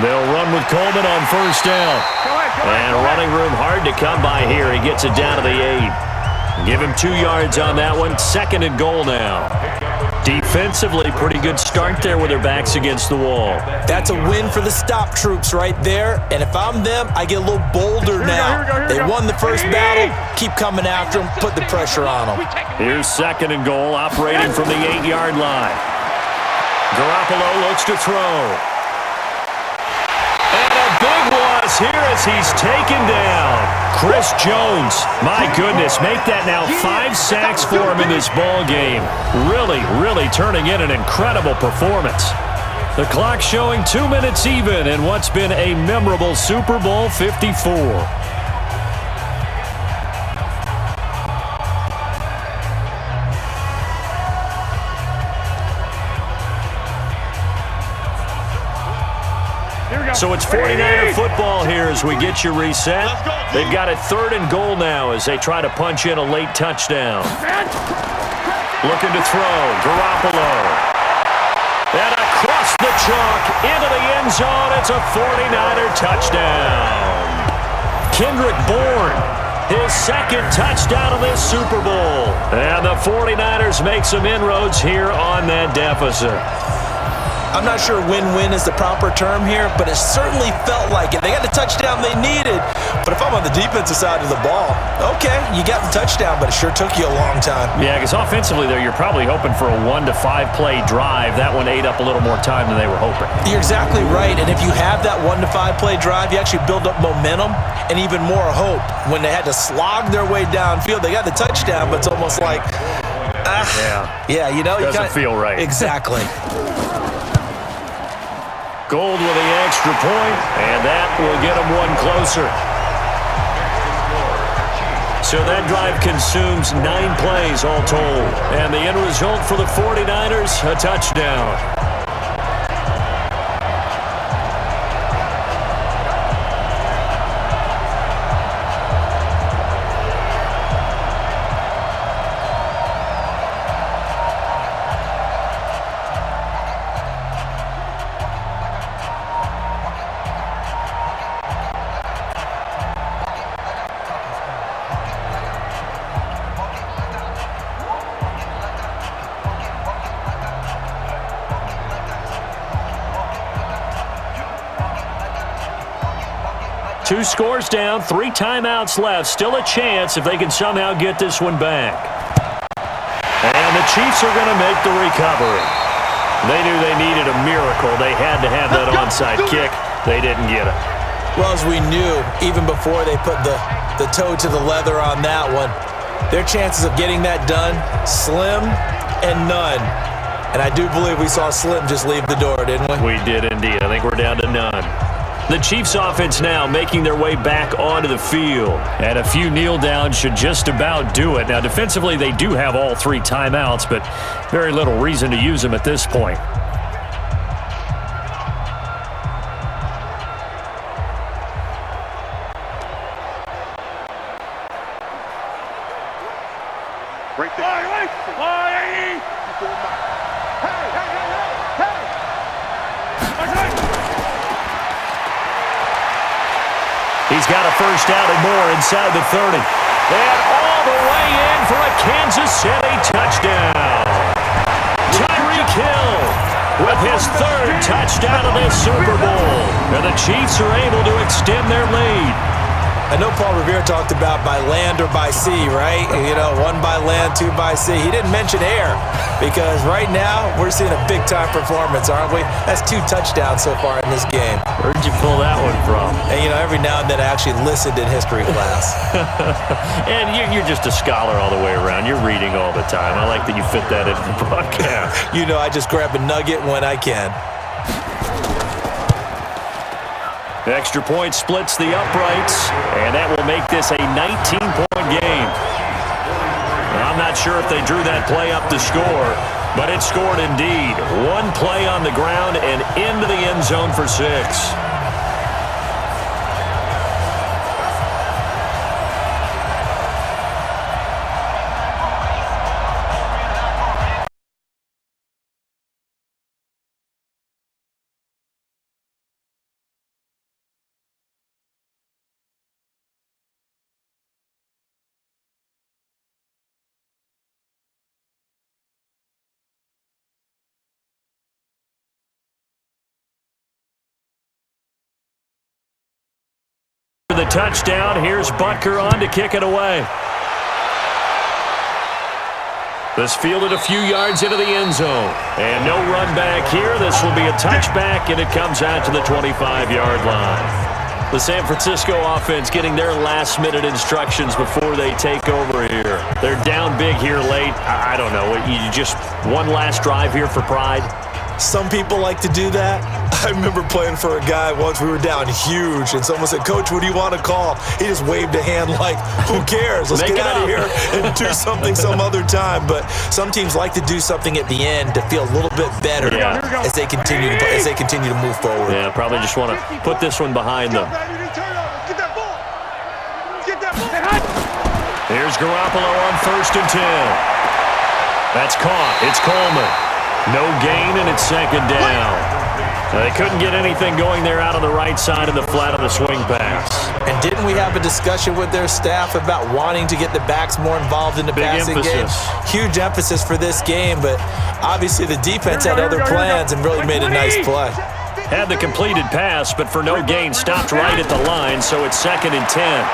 They'll run with Coleman on first down. And running room hard to come by here. He gets it down to the 8. Give him 2 yards on that one. 2nd and goal now. Defensively, pretty good start there with their backs against the wall. That's a win for the stop troops right there. And if I'm them, I get a little bolder now. They won the first battle. Keep coming after them. Put the pressure on them. Here's 2nd and goal, operating from the 8-yard line. Garoppolo looks to throw. And a big one here as he's taken down. Chris Jones, my goodness, make that now 5 sacks for him in this ball game. Really turning in an incredible performance. The clock showing 2 minutes even in what's been a memorable Super Bowl 54. So it's 49er football here as we get you reset. They've got it 3rd and goal now as they try to punch in a late touchdown. Looking to throw, Garoppolo. And across the chalk into the end zone. It's a 49er touchdown. Kendrick Bourne, his 2nd touchdown of this Super Bowl. And the 49ers make some inroads here on that deficit. I'm not sure win-win is the proper term here, but it certainly felt like it. They got the touchdown they needed, but if I'm on the defensive side of the ball, okay, you got the touchdown, but it sure took you a long time. Yeah, because offensively there, you're probably hoping for a 1 to 5 play drive. That one ate up a little more time than they were hoping. You're exactly right, and if you have that 1 to 5 play drive, you actually build up momentum and even more hope. When they had to slog their way downfield, they got the touchdown, but it's almost like, yeah, you know, doesn't feel right. Exactly. Gold with the extra point, and that will get them one closer. So that drive consumes 9 plays all told. And the end result for the 49ers, a touchdown. Two scores down, 3 timeouts left. Still a chance if they can somehow get this one back. And the Chiefs are going to make the recovery. They knew they needed a miracle. They had to have that onside kick. They didn't get it. Well, as we knew, even before they put the toe to the leather on that one, their chances of getting that done, slim and none. And I do believe we saw Slim just leave the door, didn't we? We did indeed. I think we're down to none. The Chiefs offense now making their way back onto the field. And a few kneel downs should just about do it. Now, defensively, they do have all 3 timeouts, but very little reason to use them at this point. Break the He's got a first down and more inside the 30. And all the way in for a Kansas City touchdown. Tyreek Hill with his 3rd touchdown of this Super Bowl. And the Chiefs are able to extend their lead. I know Paul Revere talked about by land or by sea, right? You know, 1 by land, 2 by sea. He didn't mention air because right now we're seeing a big-time performance, aren't we? That's 2 touchdowns so far in this game. Where'd you pull that one from? And, you know, every now and then I actually listened in history class. And you're just a scholar all the way around. You're reading all the time. I like that you fit that into the broadcast. You know, I just grab a nugget when I can. Extra point splits the uprights, and that will make this a 19-point game. I'm not sure if they drew that play up to score, but it scored indeed. 1 play on the ground and into the end zone for 6. The touchdown. Here's Butker on to kick it away. This fielded a few yards into the end zone. And no run back here. This will be a touchback, and it comes out to the 25-yard line. The San Francisco offense getting their last-minute instructions before they take over here. They're down big here late. I don't know. You just one last drive here for pride? Some people like to do that. I remember playing for a guy once. We were down huge, and someone said, "Coach, what do you want to call?" He just waved a hand like, "Who cares? Let's get out of here and do something some other time." But some teams like to do something at the end to feel a little bit better as they continue to move forward. Yeah, probably just want to put this one behind them. Here's Garoppolo on 1st and 10. That's caught. It's Coleman. No gain, and it's 2nd down. They couldn't get anything going there out on the right side of the flat of the swing pass. And didn't we have a discussion with their staff about wanting to get the backs more involved in the passing game? Huge emphasis for this game, but obviously the defense had other plans and really made a nice play. Had the completed pass, but for no gain, stopped right at the line, so it's 2nd and 10.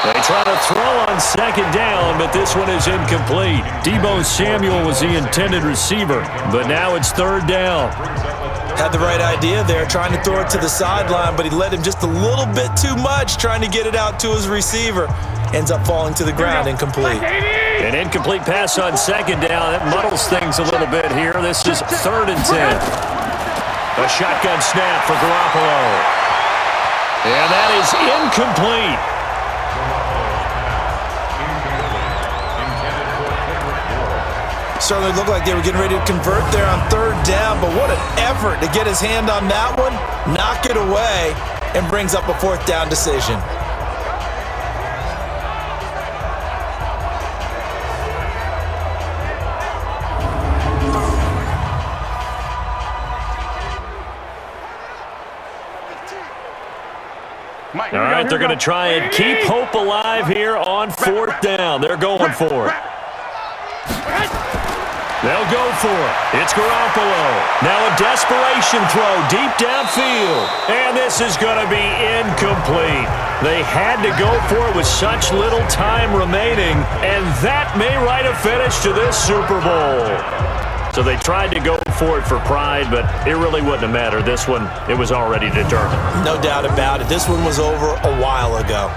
They try to throw on 2nd down, but this one is incomplete. Deebo Samuel was the intended receiver, but now it's 3rd down. Had the right idea there, trying to throw it to the sideline, but he led him just a little bit too much, trying to get it out to his receiver. Ends up falling to the ground, incomplete. An incomplete pass on 2nd down. That muddles things a little bit here. This is 3rd and 10. A shotgun snap for Garoppolo. And that is incomplete. Certainly looked like they were getting ready to convert there on 3rd down, but what an effort to get his hand on that one, knock it away, and brings up a 4th down decision. All right, they're going to try and keep hope alive here on 4th down. They're going for it. They'll go for it. It's Garoppolo. Now a desperation throw deep downfield. And this is going to be incomplete. They had to go for it with such little time remaining, and that may write a finish to this Super Bowl. So they tried to go for it for pride, but it really wouldn't have mattered. This one, it was already determined. No doubt about it. This one was over a while ago.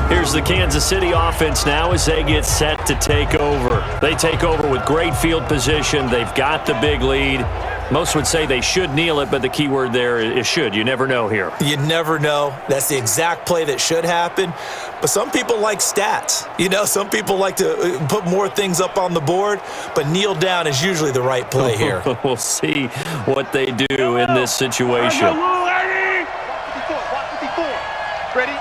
Here's the Kansas City offense now as they get set to take over. They take over with great field position. They've got the big lead. Most would say they should kneel it, but the key word there is should. You never know here. You never know. That's the exact play that should happen. But some people like stats. You know, some people like to put more things up on the board, but kneel down is usually the right play here. We'll see what they do in this situation. Ready?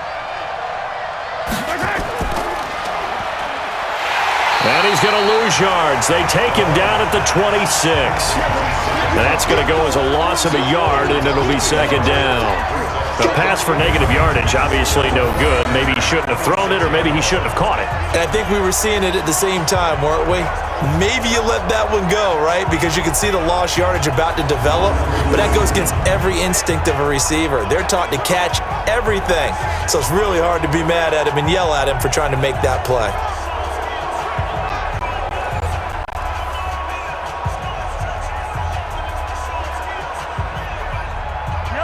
And he's going to lose yards. They take him down at the 26. That's going to go as a loss of a yard, and it'll be 2nd down. A pass for negative yardage, obviously no good. Maybe he shouldn't have thrown it, or maybe he shouldn't have caught it. And I think we were seeing it at the same time, weren't we? Maybe you let that one go, right? Because you can see the lost yardage about to develop, but that goes against every instinct of a receiver. They're taught to catch everything. So it's really hard to be mad at him and yell at him for trying to make that play.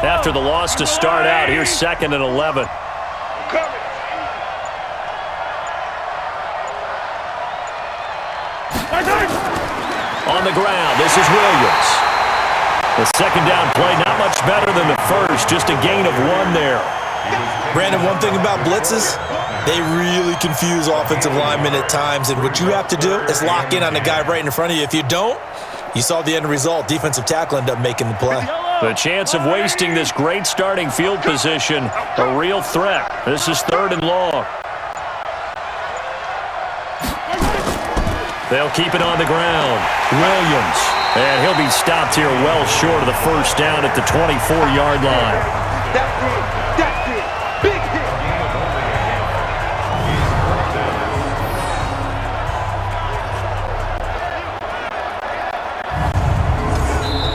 After the loss to start out, here's 2nd and 11. On the ground, this is Williams. The 2nd down play, not much better than the first, just a gain of 1 there. Brandon, one thing about blitzes, they really confuse offensive linemen at times, and what you have to do is lock in on the guy right in front of you. If you don't, you saw the end result. Defensive tackle ended up making the play. The chance of wasting this great starting field position, a real threat. This is 3rd and long. They'll keep it on the ground. Williams. And he'll be stopped here well short of the 1st down at the 24-yard line. That's it. Big hit.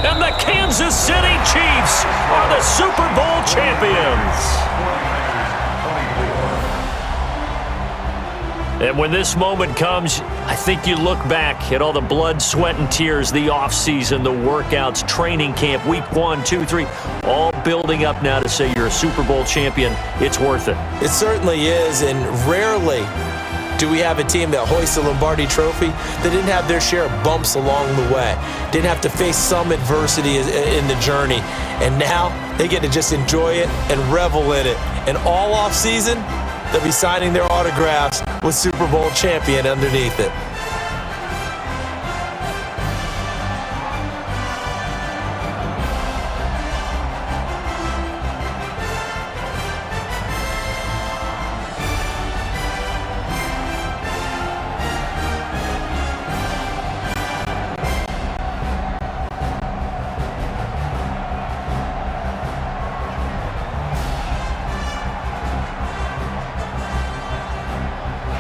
And the Kansas City Chiefs are the Super Bowl champions. And when this moment comes, I think you look back at all the blood, sweat, and tears, the offseason, the workouts, training camp, week 1, 2, 3, all building up now to say you're a Super Bowl champion. It's worth it. It certainly is, and rarely do we have a team that hoists a Lombardi trophy that didn't have their share of bumps along the way, didn't have to face some adversity in the journey, and now they get to just enjoy it and revel in it. And all offseason, they'll be signing their autographs with Super Bowl champion underneath it.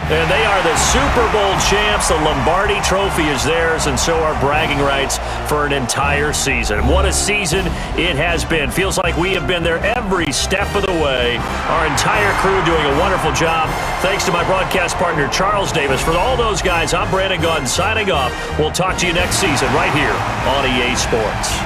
And they are the Super Bowl champs. The Lombardi Trophy is theirs, and so are bragging rights for an entire season. What a season it has been. Feels like we have been there every step of the way. Our entire crew doing a wonderful job. Thanks to my broadcast partner, Charles Davis. For all those guys, I'm Brandon Gaudin signing off. We'll talk to you next season right here on EA Sports.